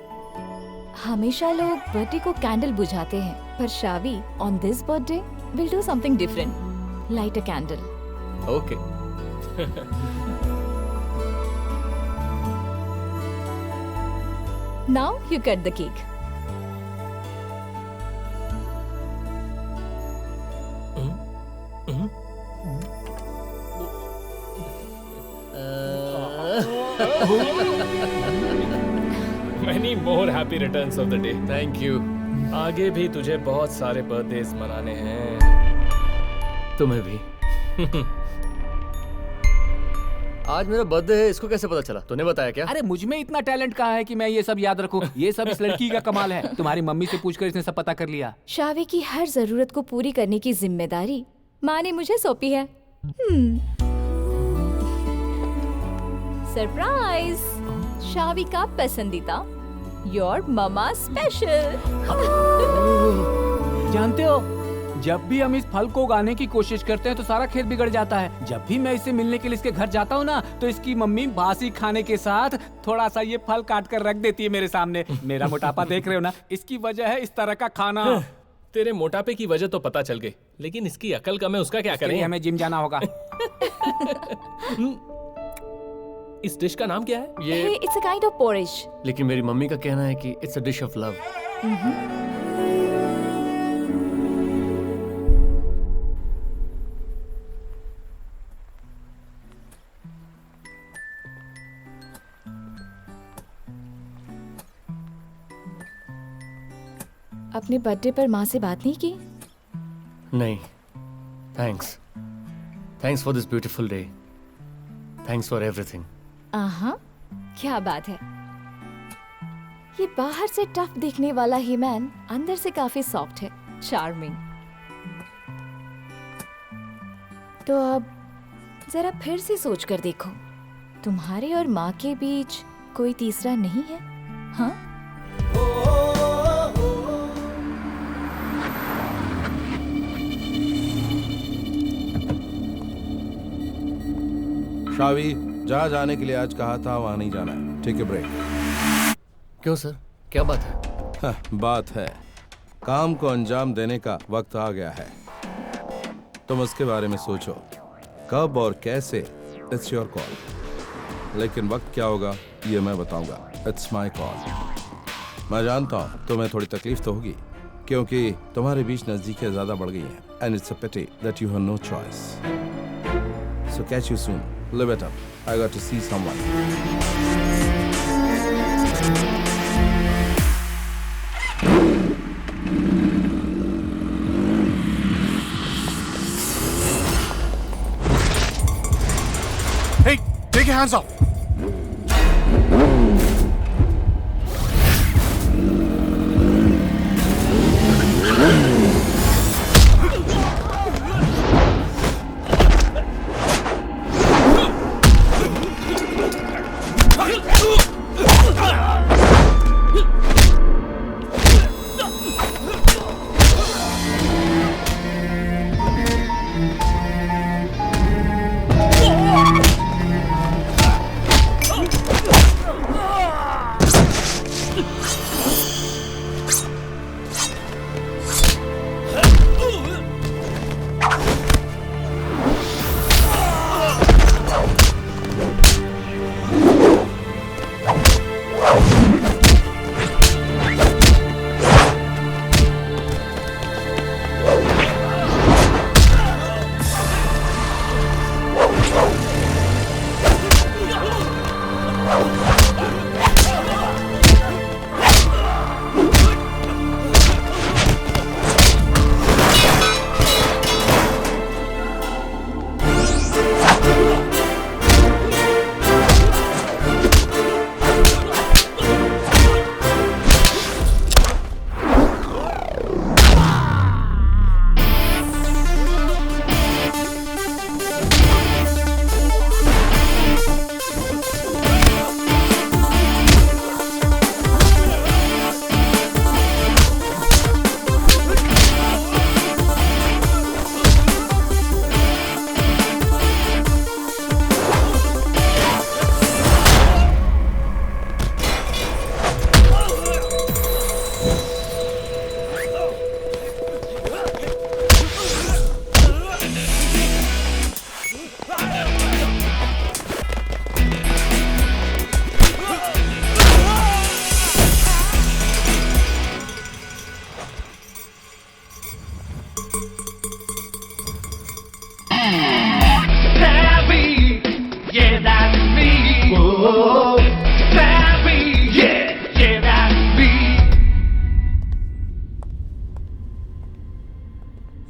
Speaker 2: हमेशा लोग बर्थडे को कैंडल बुझाते हैं, पर Shavi on this birthday will do something different. Light a candle.
Speaker 4: Okay.
Speaker 2: Now you cut the cake.
Speaker 1: Many more happy returns of the day.
Speaker 4: Thank you।
Speaker 1: आगे भी तुझे बहुत सारे बर्थडेज मनाने हैं।
Speaker 4: तुम्हें भी। आज मेरा बर्थडे है, इसको कैसे पता चला? तूने बताया क्या?
Speaker 3: अरे मुझ में इतना टैलेंट कहाँ है कि मैं ये सब याद रखूं? ये सब इस लड़की का कमाल है। तुम्हारी मम्मी से पूछकर इसने सब पता कर लिया।
Speaker 2: शावी की हर जरूरत को पूरी करने की जिम्मेदारी माँ ने मुझे सौंपी है। सरप्राइज, शावी का पसंदीदा योर ममा स्पेशल।
Speaker 3: जानते हो, जब भी हम इस फल को उगाने की कोशिश करते हैं तो सारा खेत बिगड़ जाता है। जब भी मैं इससे मिलने के लिए इसके घर जाता हूँ ना, तो इसकी मम्मी बासी खाने के साथ थोड़ा सा ये फल काट कर रख देती है मेरे सामने। मेरा मोटापा देख रहे हो ना, इसकी वजह है इस तरह का खाना।
Speaker 1: तेरे मोटापे की वजह तो पता चल गई, लेकिन इसकी अकल कम है, उसका क्या करें?
Speaker 3: हमें जिम जाना होगा।
Speaker 1: इस डिश का नाम क्या है?
Speaker 4: ये
Speaker 2: it's a kind of porridge.
Speaker 4: लेकिन मेरी मम्मी का कहना है कि it's a dish of love.
Speaker 2: अपने बर्थडे पर माँ से बात नहीं की?
Speaker 4: नहीं, thanks for this beautiful day, thanks for everything.
Speaker 2: क्या बात है। ये बाहर से टफ दिखने वाला ही मैन अंदर से काफी सॉफ्ट है, चार्मिंग। तो अब जरा फिर से सोच कर देखो, तुम्हारे और माँ के बीच कोई तीसरा नहीं है? हाँ?
Speaker 5: शावी, जहाँ जाने के लिए आज कहा था वहाँ नहीं जाना है। ठीक है, ब्रेक।
Speaker 4: क्यों सर, क्या बात है?
Speaker 5: बात है, काम को अंजाम देने का वक्त आ गया है। तुम उसके बारे में सोचो, कब और कैसे, इट्स योर कॉल। लेकिन वक्त क्या होगा ये मैं बताऊंगा। It's my call. मैं जानता हूँ तुम्हें थोड़ी तकलीफ तो होगी, क्योंकि तुम्हारे बीच नजदीकियां ज्यादा बढ़ गई हैं। And it's a pity that you have no choice. So catch you soon. Live it up. I got to see someone.
Speaker 6: Hey, take your hands off.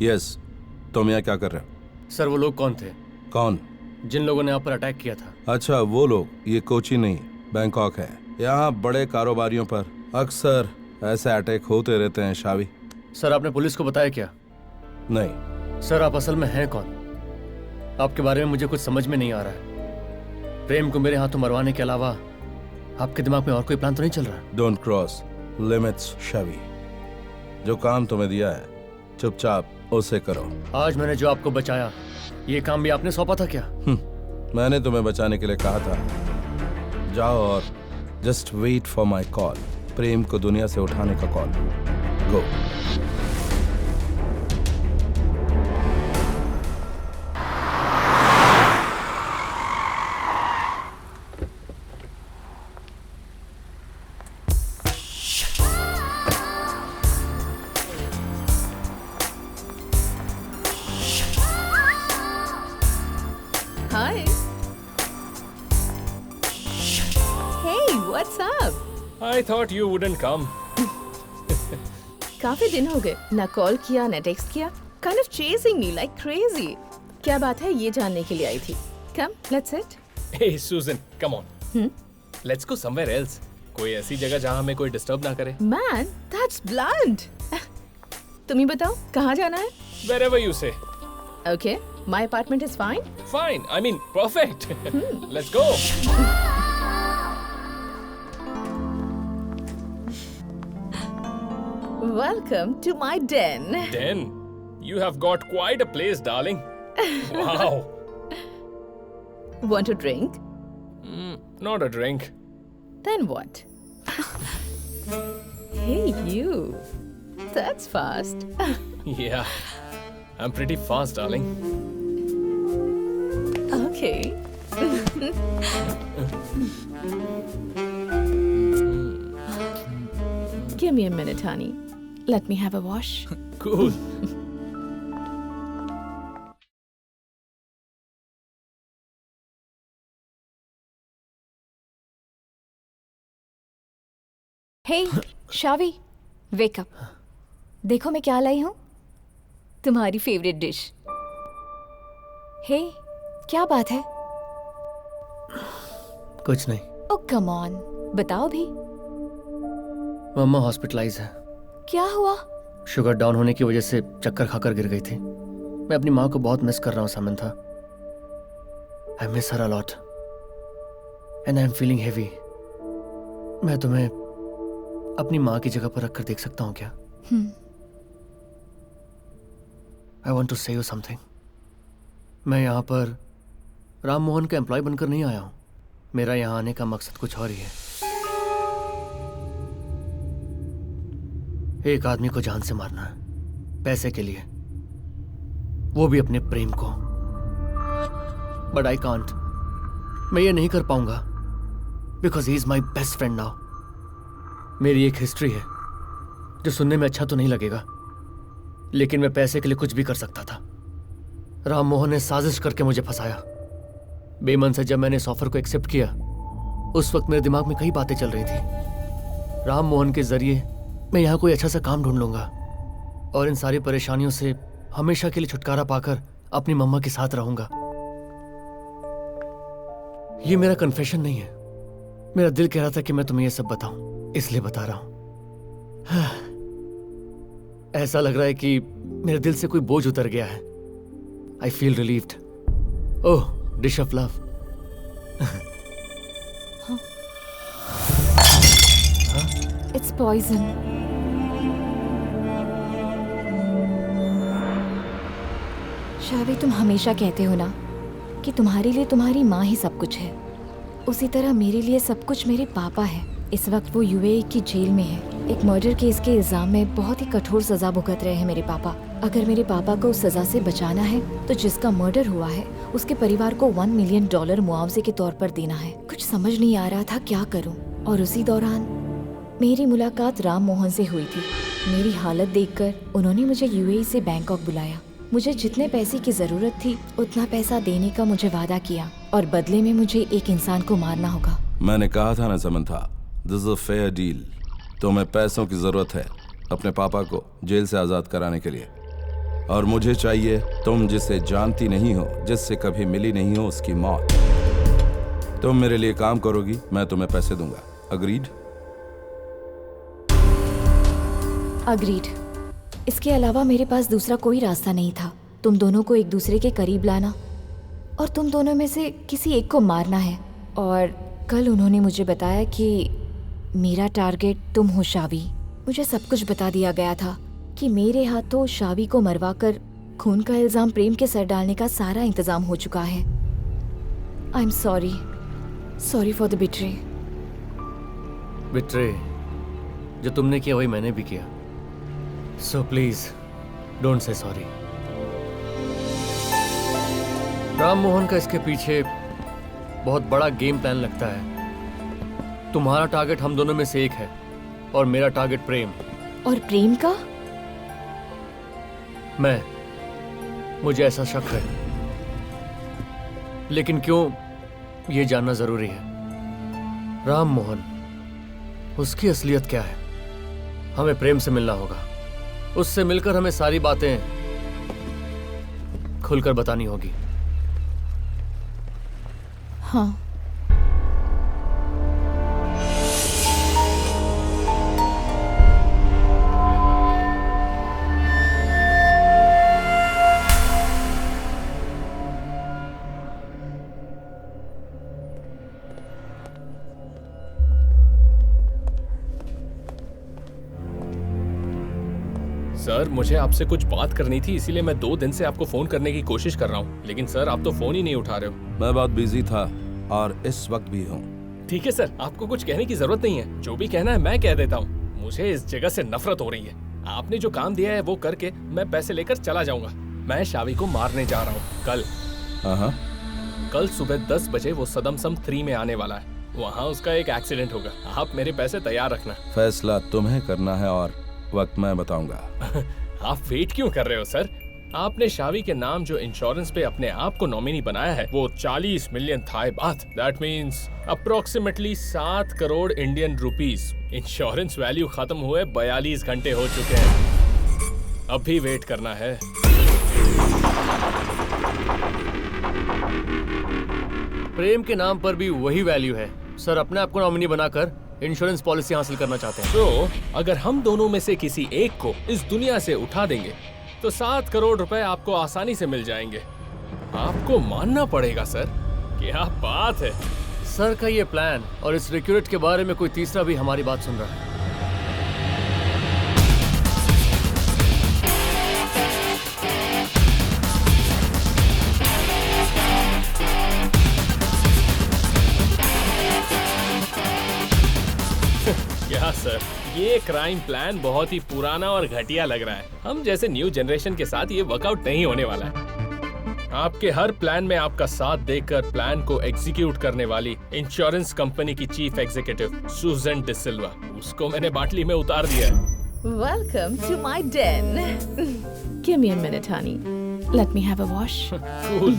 Speaker 5: Yes, तुम यहाँ क्या कर रहे हो?
Speaker 4: सर वो लोग कौन थे?
Speaker 5: कौन?
Speaker 4: जिन लोगों ने आप पर अटैक किया था।
Speaker 5: अच्छा वो लोग, ये कोची नहीं बैंकॉक है। यहाँ बड़े कारोबारियों पर अक्सर ऐसे अटैक होते रहते हैं शावी।
Speaker 4: सर आपने पुलिस को बताया क्या?
Speaker 5: नहीं।
Speaker 4: सर आप असल में हैं कौन? आपके बारे में मुझे कुछ समझ में नहीं आ रहा है। प्रेम को मेरे हाथों मरवाने के अलावा आपके दिमाग में और कोई प्लान तो नहीं चल रहा?
Speaker 5: Don't cross limits शावी। जो काम तुम्हें दिया है चुपचाप उसे करो।
Speaker 4: आज मैंने जो आपको बचाया, ये काम भी आपने सौंपा था क्या?
Speaker 5: मैंने तुम्हें बचाने के लिए कहा था। जाओ और just wait for my call. Prem को दुनिया से उठाने का call. Go.
Speaker 7: Hi. Hey, what's up?
Speaker 1: I thought you wouldn't come.
Speaker 7: काफी दिन हो गए, ना कॉल किया ना टेक्स्ट किया. Kind of chasing me like crazy. क्या बात है, ये जानने के लिए आई थी. Come, let's sit.
Speaker 1: Hey Susan, come on. Let's go somewhere else. कोई ऐसी जगह जहाँ हमें कोई डिस्टर्ब ना करे.
Speaker 7: Man, that's blunt. तुम ही बताओ, कहाँ जाना है?
Speaker 1: Wherever you say.
Speaker 7: Okay, my apartment is fine.
Speaker 1: Fine, I mean perfect. Let's go.
Speaker 7: Welcome to my den.
Speaker 1: Den? You have got quite a place, darling. Wow.
Speaker 7: Want a drink?
Speaker 1: Not a drink.
Speaker 7: Then what? Hey, you. That's fast.
Speaker 1: Yeah, I'm pretty fast, darling.
Speaker 7: Okay. Give me a minute, honey. Let me have a wash.
Speaker 1: Cool.
Speaker 2: Hey Shavi, wake up. देखो मैं क्या लाई हूँ, तुम्हारी फेवरेट डिश। हे, क्या बात है?
Speaker 4: कुछ नहीं।
Speaker 2: ओह कम ऑन, बताओ भी।
Speaker 4: मम्मा हॉस्पिटलाइज है।
Speaker 2: क्या हुआ?
Speaker 4: शुगर डाउन होने की वजह से चक्कर खाकर गिर गई थी। मैं अपनी माँ को बहुत मिस कर रहा हूँ Samantha. I miss her a lot and I am feeling heavy. मैं तुम्हें अपनी माँ की जगह पर रखकर देख सकता हूँ क्या? आई वॉन्ट टू से यू समथिंग। मैं यहाँ पर राम मोहन का एम्प्लॉय बनकर नहीं आया हूँ। मेरा यहाँ आने का मकसद कुछ और ही है। एक आदमी को जान से मारना है, पैसे के लिए, वो भी अपने प्रेम को। But I can't. मैं ये नहीं कर पाऊंगा because he is my best friend now. मेरी एक हिस्ट्री है जो सुनने में अच्छा तो नहीं लगेगा, लेकिन मैं पैसे के लिए कुछ भी कर सकता था। राम मोहन ने साजिश करके मुझे फंसाया। बेमन से जब मैंने इस ऑफर को एक्सेप्ट किया, उस वक्त मेरे दिमाग में कई बातें चल रही थी। राम मोहन के जरिए मैं यहाँ कोई अच्छा सा काम ढूंढ लूंगा और इन सारी परेशानियों से हमेशा के लिए छुटकारा पाकर अपनी मम्मा के साथ रहूंगा। ये मेरा कन्फेशन नहीं है। मेरा दिल कह रहा था कि मैं तुम्हें ये सब बताऊं, इसलिए बता रहा हूं। ऐसा लग रहा है कि मेरे दिल से कोई बोझ उतर गया है। I feel relieved. Oh, dish of love.
Speaker 2: It's poison. Shavi, तुम हमेशा कहते हो ना कि तुम्हारे लिए तुम्हारी माँ ही सब कुछ है। उसी तरह मेरे लिए सब कुछ मेरे पापा है। इस वक्त वो यूएई की जेल में है। एक मर्डर केस के इल्जाम में बहुत ही कठोर सजा भुगत रहे हैं मेरे पापा। अगर मेरे पापा को उस सजा से बचाना है तो जिसका मर्डर हुआ है उसके परिवार को $1 मिलियन मुआवजे के तौर पर देना है। कुछ समझ नहीं आ रहा था क्या करूं। और उसी दौरान मेरी मुलाकात राम मोहन से हुई थी। मेरी हालत देखकर उन्होंने मुझे यूएई से बैंकॉक बुलाया। मुझे जितने पैसे की जरूरत थी उतना पैसा देने का मुझे वादा किया और बदले में मुझे एक इंसान को मारना होगा।
Speaker 5: मैंने कहा था ना Samantha, this is a fair deal. तुम्हें पैसों की जरूरत है अपने पापा को जेल से आजाद कराने के लिए। और मुझे चाहिए तुम जिसे जानती नहीं हो, जिससे कभी मिली नहीं हो, उसकी मौत। तुम मेरे लिए काम करोगी, मैं तुम्हें पैसे दूंगा। अग्रीड?
Speaker 2: अग्रीड। इसके अलावा मेरे पास दूसरा कोई रास्ता नहीं था। तुम दोनों को एक दूसरे के करीब लाना और तुम दोनों में से किसी एक को मारना है। और कल उन्होंने मुझे बताया कि मेरा टारगेट तुम हो शावी। मुझे सब कुछ बता दिया गया था कि मेरे हाथों शावी को मरवाकर खून का इल्जाम प्रेम के सर डालने का सारा इंतजाम हो चुका है। I am sorry for the betray.
Speaker 4: Betray जो तुमने किया वही मैंने भी किया, so please don't say sorry. Ram Mohan का इसके पीछे बहुत बड़ा गेम प्लान लगता है। तुम्हारा टारगेट हम दोनों में से एक है और मेरा टारगेट प्रेम।
Speaker 2: और प्रेम का?
Speaker 4: मुझे ऐसा शक है, लेकिन क्यों ये जानना जरूरी है। राम मोहन, उसकी असलियत क्या है? हमें प्रेम से मिलना होगा। उससे मिलकर हमें सारी बातें खुलकर बतानी होगी।
Speaker 2: हाँ।
Speaker 1: सर, मुझे आपसे कुछ बात करनी थी, इसीलिए मैं 2 दिन से आपको फोन करने की कोशिश कर रहा हूँ, लेकिन सर आप तो फोन ही नहीं उठा रहे हो।
Speaker 5: मैं बहुत बिजी था और इस वक्त भी हूँ।
Speaker 1: ठीक है सर, आपको कुछ कहने की जरूरत नहीं है। जो भी कहना है मैं कह देता हूँ। मुझे इस जगह से नफरत हो रही है। आपने जो काम दिया है वो करके मैं पैसे लेकर चला जाऊंगा। मैं शावी को मारने जा रहा हूँ कल। कल सुबह 10 बजे वो सदमसम 3 में आने वाला है। वहाँ उसका एक एक्सीडेंट होगा। आप मेरे पैसे तैयार रखना।
Speaker 5: फैसला तुम्हें करना है और वक्त मैं बताऊंगा।
Speaker 1: आप वेट क्यों कर रहे हो सर? आपने शावी के नाम जो इंश्योरेंस पे अपने आप को नॉमिनी बनाया है वो 40 मिलियन थाई बात, that means approximately 7 crore Indian rupees. Insurance value खत्म हुए 42 घंटे हो चुके हैं। अब भी वेट करना है।
Speaker 4: प्रेम के नाम पर भी वही वैल्यू है। सर अपने आप को नॉमिनी बनाकर इंश्योरेंस पॉलिसी हासिल करना चाहते हैं।
Speaker 1: तो अगर हम दोनों में से किसी एक को इस दुनिया से उठा देंगे तो 7 करोड़ रुपए आपको आसानी से मिल जाएंगे। आपको मानना पड़ेगा सर। क्या बात है।
Speaker 4: सर का ये प्लान और इस रिक्रूट के बारे में कोई तीसरा भी हमारी बात सुन रहा है।
Speaker 1: क्या सर, ये क्राइम प्लान बहुत ही पुराना और घटिया लग रहा है। हम जैसे न्यू जनरेशन के साथ ये वर्कआउट नहीं होने वाला है। आपके हर प्लान में आपका साथ देकर प्लान को एग्जीक्यूट करने वाली इंश्योरेंस कंपनी की चीफ एग्जीक्यूटिव सुजन डिसिल्वा, उसको मैंने बाटली में उतार दिया है।
Speaker 7: Welcome to my den. Give me a minute, honey. Let me have a wash.
Speaker 1: Cool.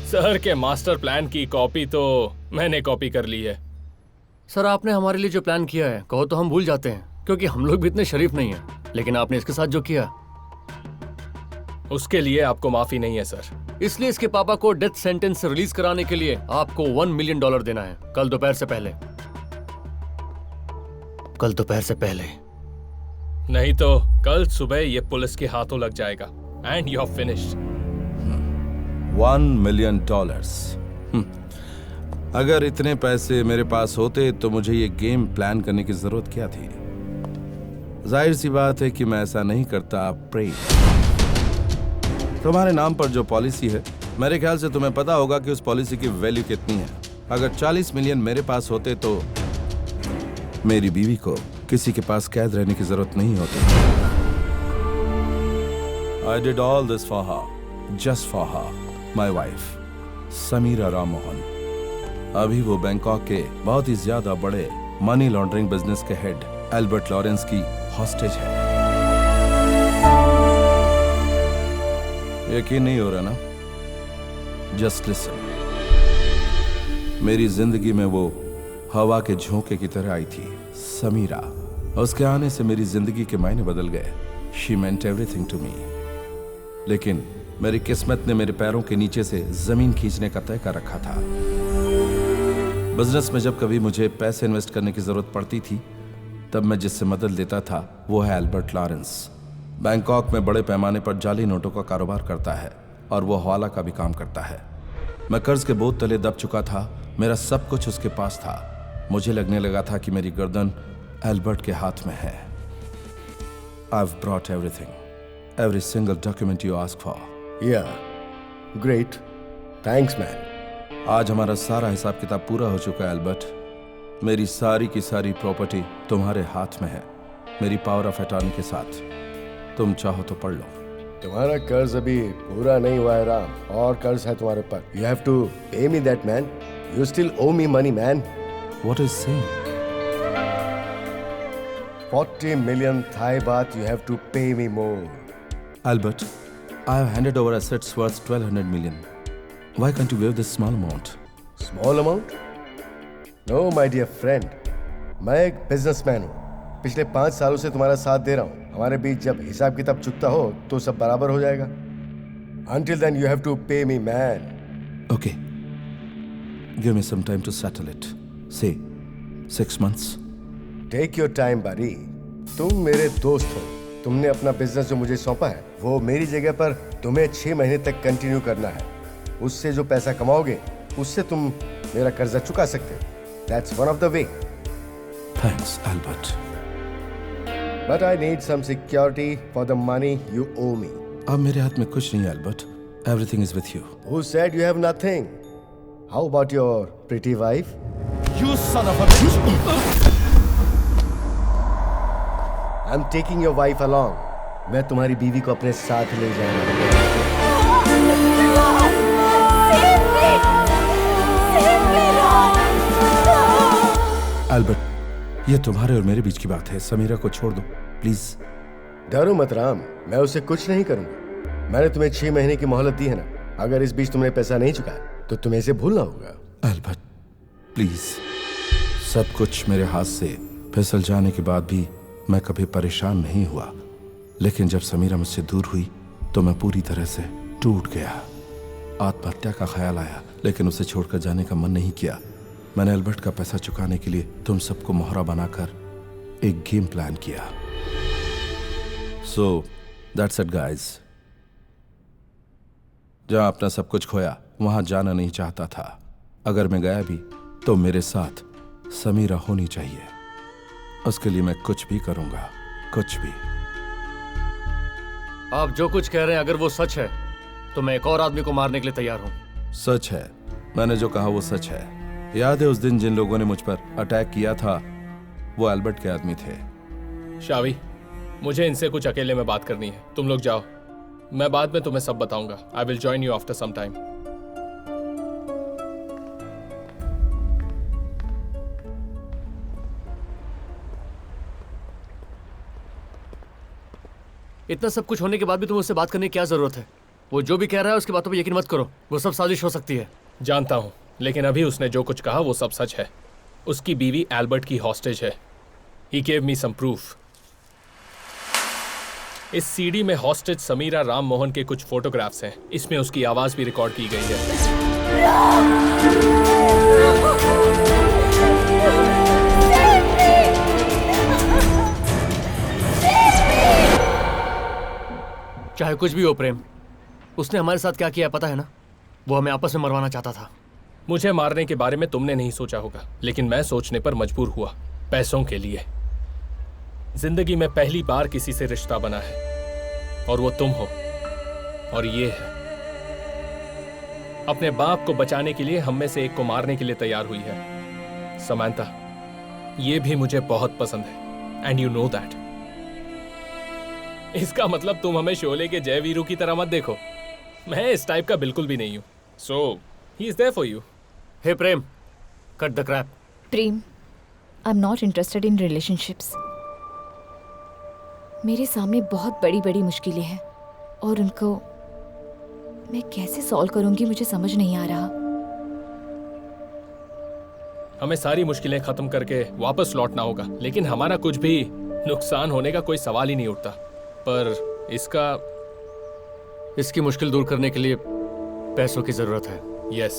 Speaker 1: Sir के मास्टर प्लान की कॉपी तो मैंने कॉपी कर ली है।
Speaker 4: सर आपने हमारे लिए जो प्लान किया है कहो तो हम भूल जाते हैं, क्योंकि हम लोग भी इतने शरीफ नहीं हैं। लेकिन आपने इसके साथ जो किया
Speaker 1: उसके लिए आपको माफी नहीं है सर।
Speaker 4: इसलिए इसके पापा को डेथ सेंटेंस से रिलीज कराने के लिए आपको $1 मिलियन देना है कल दोपहर से पहले। कल दोपहर से पहले,
Speaker 1: नहीं तो कल सुबह ये पुलिस के हाथों लग जाएगा and you are finished.
Speaker 5: $1 million. अगर इतने पैसे मेरे पास होते तो मुझे ये गेम प्लान करने की जरूरत क्या थी? जाहिर सी बात है कि मैं ऐसा नहीं करता। प्रेम, तुम्हारे नाम पर जो पॉलिसी है, मेरे ख्याल से तुम्हें पता होगा कि उस पॉलिसी की वैल्यू कितनी है। अगर 40 मिलियन मेरे पास होते तो मेरी बीवी को किसी के पास कैद रहने की जरूरत नहीं होती। I did all this for her, just for her, my wife. Samira Ram Mohan. अभी वो बैंकॉक के बहुत ही ज्यादा बड़े मनी लॉन्ड्रिंग बिजनेस के हेड एल्बर्ट लॉरेंस की हॉस्टेज है। यकीन नहीं हो रहा ना? Just listen. मेरी जिंदगी में वो हवा के झोंके की तरह आई थी, समीरा। उसके आने से मेरी जिंदगी के मायने बदल गए। She meant everything to me. लेकिन मेरी किस्मत ने मेरे पैरों के नीचे से जमीन खींचने का तय कर रखा था। बिजनेस में जब कभी मुझे पैसे इन्वेस्ट करने की जरूरत पड़ती थी, तब मैं जिससे मदद लेता था वो है एल्बर्ट लॉरेंस। बैंकॉक में बड़े पैमाने पर जाली नोटों का कारोबार करता है और वो हवाला का भी काम करता है। मैं कर्ज के बोझ तले दब चुका था। मेरा सब कुछ उसके पास था। मुझे लगने लगा था कि मेरी गर्दन एल्बर्ट के हाथ में है। I've brought everything, every single document you asked for.
Speaker 10: Yeah, great. Thanks, man.
Speaker 5: आज हमारा सारा हिसाब किताब पूरा हो चुका है एल्बर्ट। मेरी सारी की सारी प्रॉपर्टी तुम्हारे हाथ में है, मेरी पावर ऑफ अटॉर्नी के साथ। तुम चाहो तो पढ़ लो।
Speaker 10: तुम्हारा कर्ज अभी पूरा नहीं हुआ है राम, और कर्ज है तुम्हारे ऊपर। You have to pay me that, man. You still owe me money, man.
Speaker 5: What is saying?
Speaker 10: 40 million Thai baht. You have to pay me more.
Speaker 5: Albert, I have handed over assets worth 1200 million. Why can't you waive this small amount?
Speaker 10: Small amount? No, my dear friend. मैं एक बिजनेसमैन हूँ। पिछले 5 सालों से तुम्हारा साथ दे रहा हूँ। हमारे बीच जब हिसाब किताब चुकता हो तो सब बराबर हो जाएगा। Until then, you have to pay me, man.
Speaker 5: Okay. Give me some time to settle it. Say, 6 months.
Speaker 10: Take your time, buddy. तुम मेरे दोस्त हो। तुमने अपना बिजनेस जो मुझे सौंपा है, वो मेरी जगह पर तुम्हें 6 महीने तक कंटिन्यू करना है। उससे जो पैसा कमाओगे, उससे तुम मेरा कर्जा चुका सकते हो। That's one of the way.
Speaker 5: Thanks, Albert.
Speaker 10: But I need some security for the money you owe me.
Speaker 5: अब मेरे हाथ में कुछ नहीं है, Albert. Everything is with you.
Speaker 10: Who said you have nothing? How about your pretty wife?
Speaker 6: You son of a bitch!
Speaker 10: I'm taking your wife along. मैं तुम्हारी बीवी को अपने साथ ले जाऊंगा।
Speaker 5: एल्बर्ट, ये तुम्हारे और मेरे बीच की बात है। समीरा को छोड़ दो, प्लीज।
Speaker 10: डरो मत राम, मैं उसे कुछ नहीं करूंगा। मैंने तुम्हें 6 महीने की मोहलत दी है ना। अगर इस बीच तुमने पैसा नहीं चुकाया तो तुम्हें इसे भूलना होगा।
Speaker 5: Albert, please. सब कुछ मेरे हाथ से फिसल जाने के बाद भी मैं कभी परेशान नहीं हुआ, लेकिन जब समीरा मुझसे दूर हुई तो मैं पूरी तरह से टूट गया। आत्महत्या का ख्याल आया, लेकिन उसे छोड़कर जाने का मन नहीं किया। मैंने एल्बर्ट का पैसा चुकाने के लिए तुम सबको मोहरा बनाकर एक गेम प्लान किया। So that's it guys. जहां अपना सब कुछ खोया वहां जाना नहीं चाहता था। अगर मैं गया भी तो मेरे साथ समीरा होनी चाहिए। उसके लिए मैं कुछ भी करूंगा, कुछ भी।
Speaker 4: आप जो कुछ कह रहे हैं, अगर वो सच है तो मैं एक और आदमी को मारने के लिए तैयार हूं।
Speaker 5: सच है, मैंने जो कहा वो सच है। याद है उस दिन जिन लोगों ने मुझ पर अटैक किया था, वो एल्बर्ट के आदमी थे।
Speaker 1: शावी, मुझे इनसे कुछ अकेले में बात करनी है। तुम लोग जाओ, मैं बाद में तुम्हें सब बताऊंगा। I will join you after some time.
Speaker 4: इतना सब कुछ होने के बाद भी तुम्हें उससे बात करने की क्या जरूरत है? वो जो भी कह रहा है उसकी बातों पर यकीन मत करो। वो सब साजिश हो सकती है।
Speaker 1: जानता हूं, लेकिन अभी उसने जो कुछ कहा वो सब सच है। उसकी बीवी एल्बर्ट की हॉस्टेज है। He gave me some proof. इस सीडी में हॉस्टेज समीरा राम मोहन के कुछ फोटोग्राफ्स हैं। इसमें उसकी आवाज भी रिकॉर्ड की गई है।
Speaker 4: चाहे कुछ भी हो प्रेम, उसने हमारे साथ क्या किया पता है ना? वो हमें आपस में मरवाना चाहता था।
Speaker 1: मुझे मारने के बारे में तुमने नहीं सोचा होगा, लेकिन मैं सोचने पर मजबूर हुआ। पैसों के लिए। जिंदगी में पहली बार किसी से रिश्ता बना है, और वो तुम हो। और ये है, अपने बाप को बचाने के लिए हम में से एक को मारने के लिए तैयार हुई है। समांता, ये भी मुझे बहुत पसंद है, एंड यू नो दैट। इसका मतलब तुम हमें शोले के जय वीरू की तरह मत देखो। मैं इस टाइप का बिल्कुल भी नहीं हूं। सो He is there for you.
Speaker 4: Hey Prem, cut the crap.
Speaker 2: Prem, I'm not interested in relationships. मेरे सामने बहुत बड़ी बड़ी मुश्किलें हैं और उनको मैं कैसे सॉल्व करूंगी मुझे समझ नहीं आ रहा।
Speaker 1: हमें सारी मुश्किलें खत्म करके वापस लौटना होगा, लेकिन हमारा कुछ भी नुकसान होने का कोई सवाल ही नहीं उठता। पर
Speaker 4: इसकी मुश्किल दूर करने के लिए पैसों की जरूरत है।
Speaker 1: यस,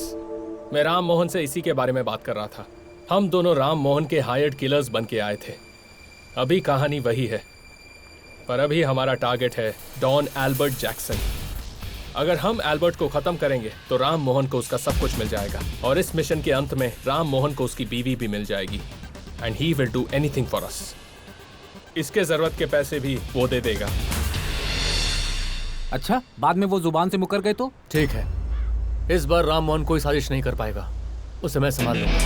Speaker 1: मैं राम मोहन से इसी के बारे में बात कर रहा था। हम दोनों राम मोहन के हायर्ड किलर्स बन के आए थे। अभी कहानी वही है, पर अभी हमारा टारगेट है डॉन एल्बर्ट जैक्सन। अगर हम एल्बर्ट को खत्म करेंगे तो राम मोहन को उसका सब कुछ मिल जाएगा, और इस मिशन के अंत में राम मोहन को उसकी बीवी भी मिल जाएगी। And he will do anything for us. इसके जरूरत के पैसे भी वो दे देगा।
Speaker 3: अच्छा, बाद में वो जुबान से मुकर गए तो?
Speaker 4: ठीक है, इस बार राम मोहन कोई साजिश नहीं कर पाएगा, उसे मैं संभाल लूंगा।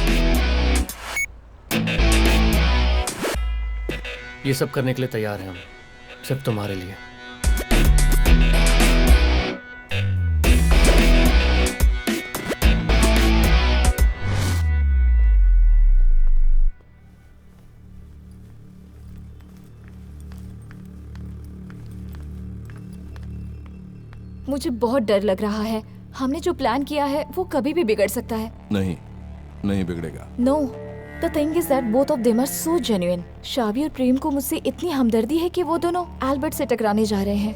Speaker 4: ये सब करने के लिए तैयार हैं हम, सिर्फ तुम्हारे लिए।
Speaker 2: मुझे बहुत डर लग रहा है। हमने जो प्लान किया है वो कभी भी बिगड़ सकता है।
Speaker 5: नहीं बिगड़ेगा।
Speaker 2: No, the thing is that both of them are so genuine. Shavi और प्रेम को मुझसे इतनी हमदर्दी है कि वो दोनों एल्बर्ट से टकराने जा रहे हैं।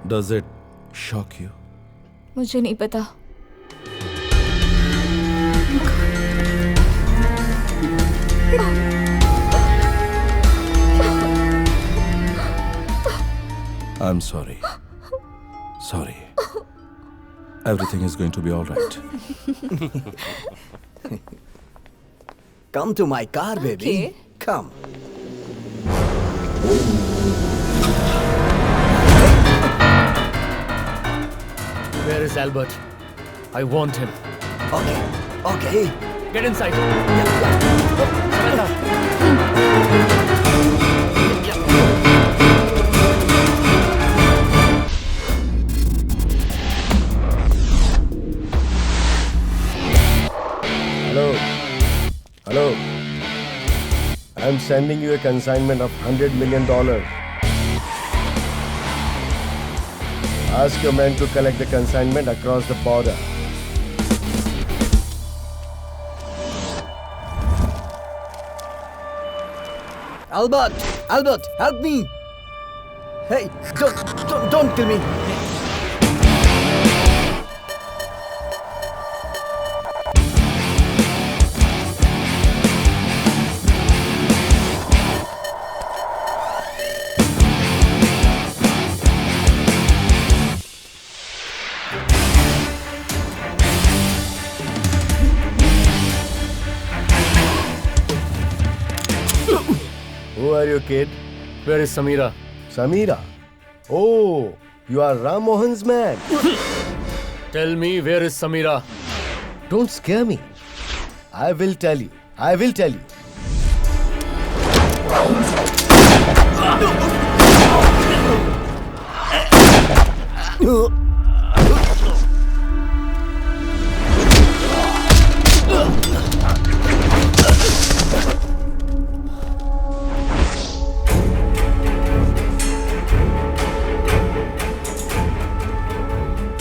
Speaker 5: Does it shock you?
Speaker 2: मुझे नहीं पता।
Speaker 5: I'm sorry. Sorry. Everything is going to be all right.
Speaker 9: Come to my car, baby.
Speaker 2: Okay.
Speaker 9: Come.
Speaker 4: Where is Albert? I want him.
Speaker 9: Okay.
Speaker 4: Get inside.
Speaker 10: Hello. I'm sending you a consignment of $100 million. Ask your men to collect the consignment across the border.
Speaker 9: Albert, help me! Hey, don't kill me!
Speaker 10: Who are you, kid?
Speaker 4: Where is Samira?
Speaker 10: Samira? Oh, you are Ram Mohan's man.
Speaker 4: Tell me, where is Samira?
Speaker 10: Don't scare me. I will tell you.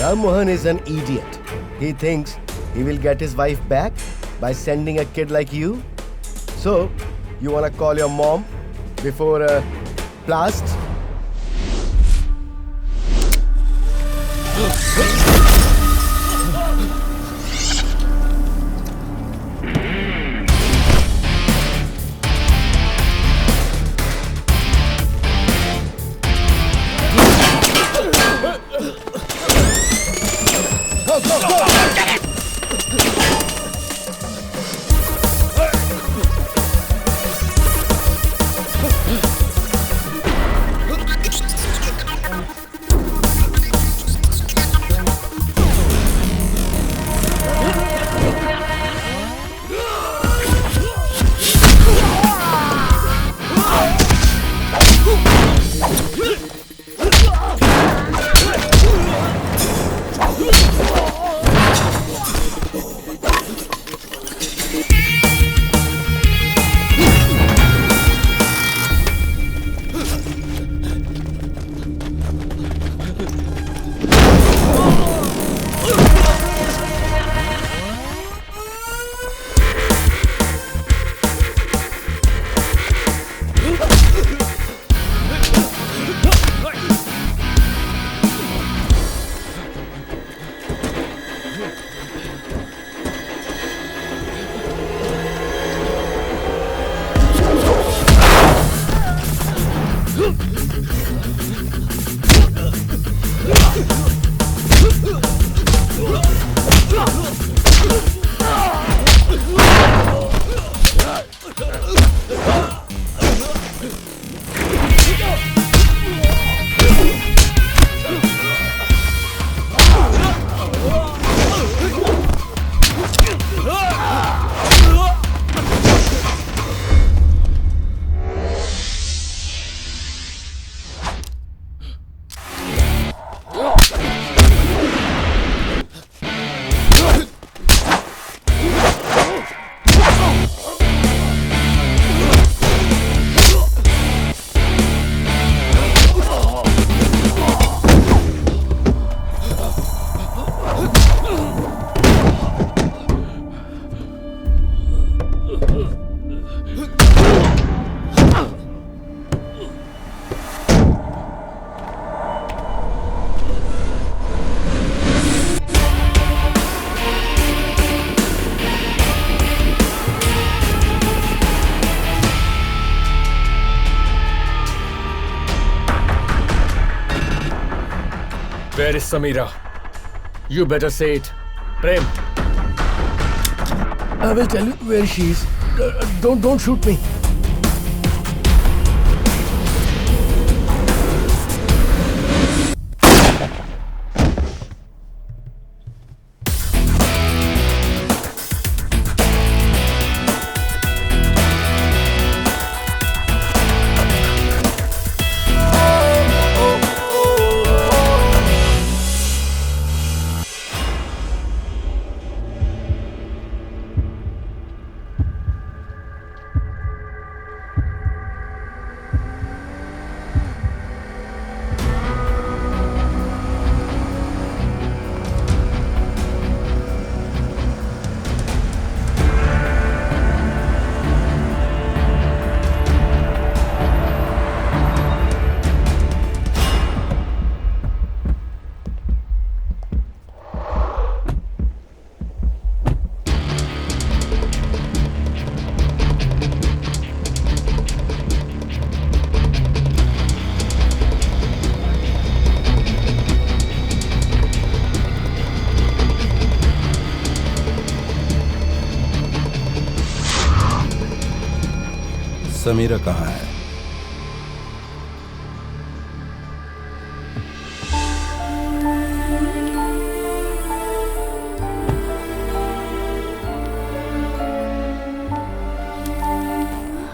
Speaker 10: Ram Mohan is an idiot. He thinks he will get his wife back by sending a kid like you. So, you wanna call your mom before a blast?
Speaker 4: Where is Samira? You better say it. Prem. I will tell you where she is. Don't shoot me.
Speaker 5: Samira कहाँ है?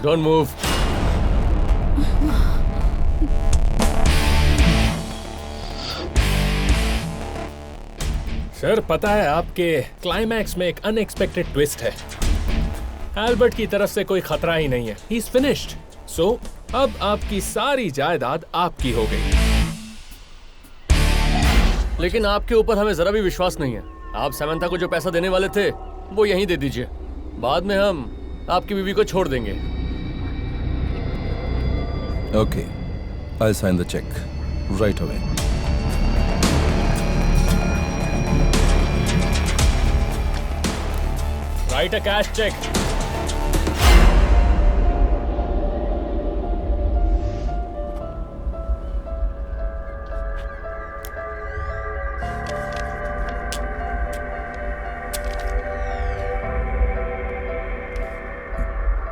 Speaker 4: Don't move.
Speaker 1: सर पता है आपके क्लाइमैक्स में एक अनएक्सपेक्टेड ट्विस्ट है। एल्बर्ट की तरफ से कोई खतरा ही नहीं है। He is finished. सो अब आपकी सारी जायदाद आपकी हो गई।
Speaker 4: लेकिन आपके ऊपर हमें जरा भी विश्वास नहीं है। आप समंथा को जो पैसा देने वाले थे वो यहीं दे दीजिए। बाद में हम आपकी बीवी को छोड़ देंगे।
Speaker 5: Okay, I'll sign the check right away.
Speaker 1: Write a cash check.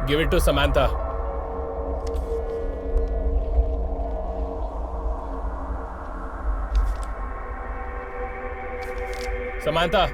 Speaker 1: Give it to Samantha. Samantha.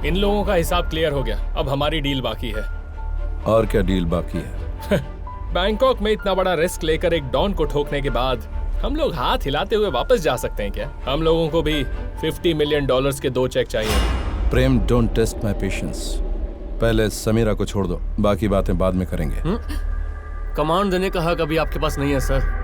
Speaker 1: इन लोगों का हिसाब क्लियर हो गया। अब हमारी डील बाकी है।
Speaker 5: और क्या डील बाकी है?
Speaker 1: बैंकॉक में इतना बड़ा रिस्क लेकर एक डॉन को ठोकने के बाद हम लोग हाथ हिलाते हुए वापस जा सकते हैं क्या? हम लोगों को भी $50 मिलियन के 2 चेक चाहिए।
Speaker 5: प्रेम, डोंट टेस्ट माय पेशेंस। पहले समीरा को छोड़ दो, बाकी बातें बाद में करेंगे।
Speaker 4: कमांड देने का हक अभी आपके पास नहीं है sir.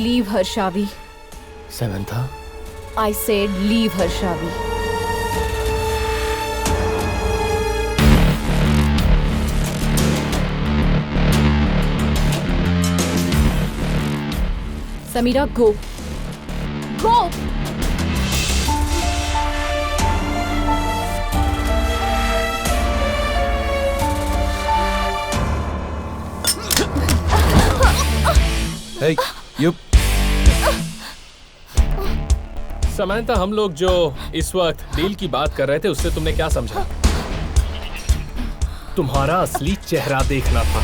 Speaker 13: Leave
Speaker 2: her, Shavi.
Speaker 4: Samantha?
Speaker 2: I said leave her, Shavi. Samira, go. Go!
Speaker 5: Hey, you.
Speaker 1: Samantha, हम लोग जो इस वक्त डील की बात कर रहे थे उससे तुमने क्या समझा? तुम्हारा असली चेहरा देखना था।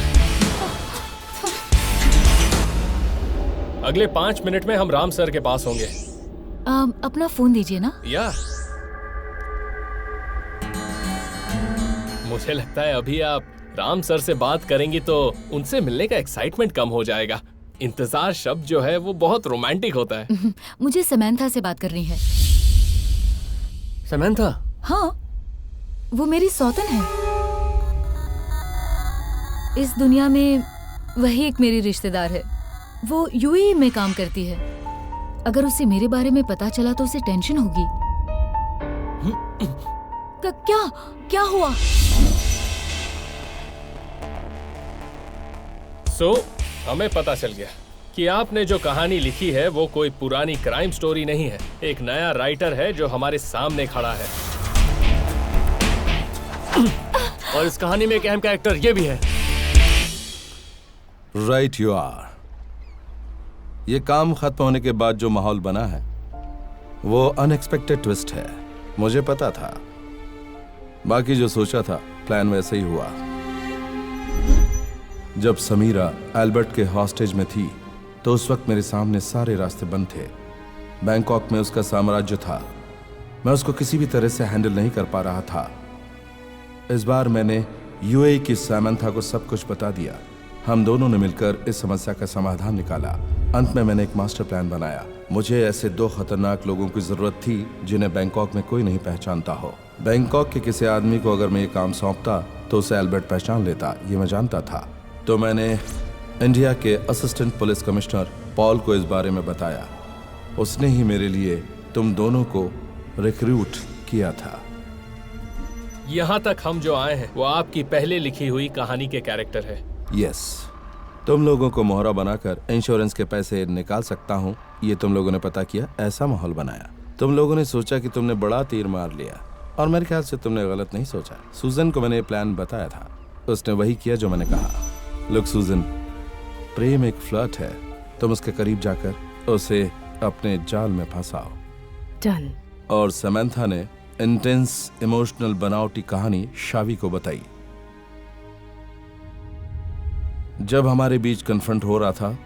Speaker 1: अगले 5 मिनट में हम राम सर के पास होंगे।
Speaker 13: अपना फोन दीजिए ना।
Speaker 1: या मुझे लगता है अभी आप राम सर से बात करेंगी तो उनसे मिलने का एक्साइटमेंट कम हो जाएगा। इंतजार शब्द जो है वो बहुत रोमांटिक होता है।
Speaker 13: मुझे समंथा से बात करनी है।
Speaker 4: समंथा?
Speaker 13: हाँ, वो मेरी सौतन है। इस दुनिया में वही एक मेरी रिश्तेदार है। वो यूएई में काम करती है। अगर उसे मेरे बारे में पता चला तो उसे टेंशन होगी। क्या हुआ?
Speaker 1: हमें पता चल गया कि आपने जो कहानी लिखी है वो कोई पुरानी क्राइम स्टोरी नहीं है। एक नया राइटर है जो हमारे सामने खड़ा है।
Speaker 4: और इस कहानी में एक अहम कैरेक्टर ये भी है।
Speaker 5: Right you are. ये काम खत्म होने के बाद जो माहौल बना है वो अनएक्सपेक्टेड ट्विस्ट है। मुझे पता था। बाकी जो सोचा था प्लान वैसे ही हुआ। जब समीरा एल्बर्ट के हॉस्टेज में थी तो उस वक्त मेरे सामने सारे रास्ते बंद थे। बैंकॉक में उसका साम्राज्य था। मैं उसको किसी भी तरह से हैंडल नहीं कर पा रहा था। इस बार मैंने यूएई की समंथा को सब कुछ बता दिया। हम दोनों ने मिलकर इस समस्या का समाधान निकाला। अंत में मैंने एक मास्टर प्लान बनाया। मुझे ऐसे 2 खतरनाक लोगों की जरूरत थी जिन्हें बैंकॉक में कोई नहीं पहचानता हो। बैंकॉक के किसी आदमी को अगर मैं ये काम सौंपता तो उसे एल्बर्ट पहचान लेता, ये मैं जानता था। तो मैंने इंडिया के असिस्टेंट पुलिस कमिश्नर पॉल को इस बारे में बताया। उसने ही मेरे लिए तुम दोनों को रिक्रूट किया था।
Speaker 1: यहाँ तक हम जो आए हैं वो आपकी पहले लिखी हुई कहानी के कैरेक्टर है।
Speaker 5: यस, तुम लोगों को मोहरा बनाकर इंश्योरेंस के पैसे निकाल सकता हूँ, ये तुम लोगों ने पता किया। ऐसा माहौल बनाया। तुम लोगों ने सोचा कि तुमने बड़ा तीर मार लिया, और मेरे ख्याल से तुमने गलत नहीं सोचा। सूजन को मैंने ये प्लान बताया था, उसने वही किया जो मैंने कहा। लुक सूजन, प्रेम एक फ्लर्ट है। तुम उसके करीब जाकर उसे अपने जाल में फंसाओ।
Speaker 7: डन।
Speaker 5: और समंथा ने इंटेंस इमोशनल बनावटी कहानी शावी को बताई। जब हमारे बीच कन्फ्रंट हो रहा था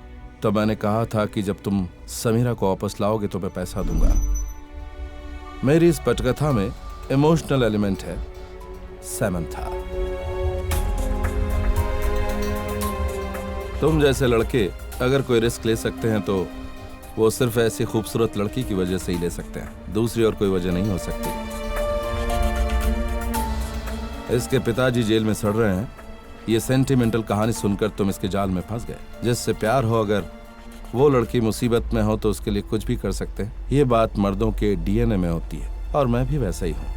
Speaker 5: तब मैंने कहा था कि जब तुम समीरा को वापस लाओगे तो मैं पैसा दूंगा। मेरी इस पटकथा में इमोशनल एलिमेंट है समंथा। तुम जैसे लड़के अगर कोई रिस्क ले सकते हैं तो वो सिर्फ ऐसी खूबसूरत लड़की की वजह से ही ले सकते हैं। दूसरी और कोई वजह नहीं हो सकती। इसके पिताजी जेल में सड़ रहे हैं। ये सेंटिमेंटल कहानी सुनकर तुम इसके जाल में फंस गए। जिससे प्यार हो, अगर वो लड़की मुसीबत में हो तो उसके लिए कुछ भी कर सकते हैं। ये बात मर्दों के डीएनए में होती है, और मैं भी वैसा ही हूं।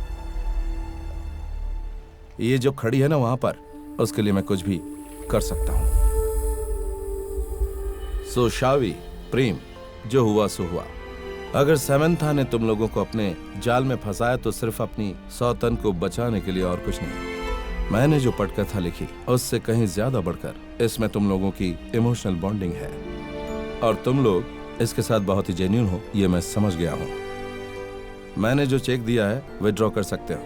Speaker 5: ये जो खड़ी है ना वहां पर, उसके लिए मैं कुछ भी कर सकता हूं। सो शावी, प्रेम, जो हुआ सो हुआ। अगर समंथा ने तुम लोगों को अपने जाल में फंसाया तो सिर्फ अपनी सौतन को बचाने के लिए, और कुछ नहीं। मैंने जो पटकथा लिखी उससे कहीं ज्यादा बढ़कर इसमें तुम लोगों की इमोशनल बॉन्डिंग है, और तुम लोग इसके साथ बहुत ही जेन्युइन हो, ये मैं समझ गया हूं। मैंने जो चेक दिया है विथड्रॉ कर सकते हो,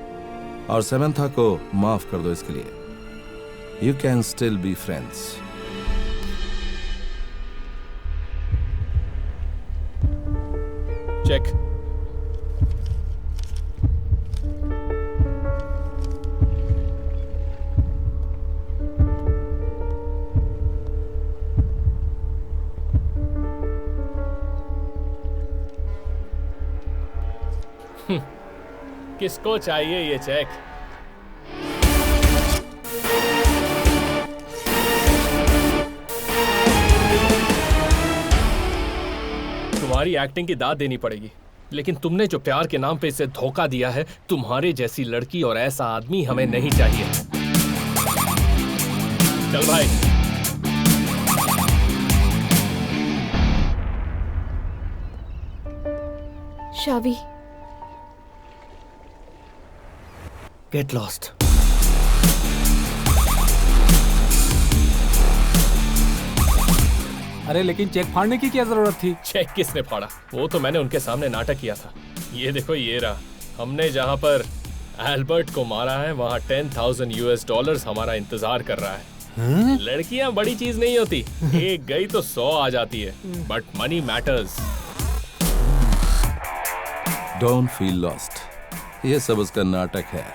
Speaker 5: और समंथा को माफ कर दो। इसके लिए you can still be friends.
Speaker 1: Check. किसको चाहिए ये चेक? तुम्हारी एक्टिंग की दाद देनी पड़ेगी, लेकिन तुमने जो प्यार के नाम पे इसे धोखा दिया है, तुम्हारे जैसी लड़की और ऐसा आदमी हमें नहीं चाहिए। चल भाई।
Speaker 2: शावी,
Speaker 4: गेट लॉस्ट।
Speaker 3: अरे लेकिन चेक फाड़ने की क्या जरूरत थी?
Speaker 1: चेक किसने फाड़ा? वो तो मैंने उनके सामने नाटक किया था। ये देखो, ये रहा। हमने जहां पर एल्बर्ट को मारा है वहां $10,000 हमारा इंतजार कर रहा है। लड़कियां बड़ी चीज नहीं होती, एक गई तो 100 आ जाती है, but money matters.
Speaker 5: Don't feel lost, ये सब उसका नाटक है।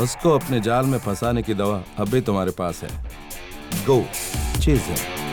Speaker 5: उसको अपने जाल में फंसाने की दवा अब भी तुम्हारे पास है। गो चेज हिम।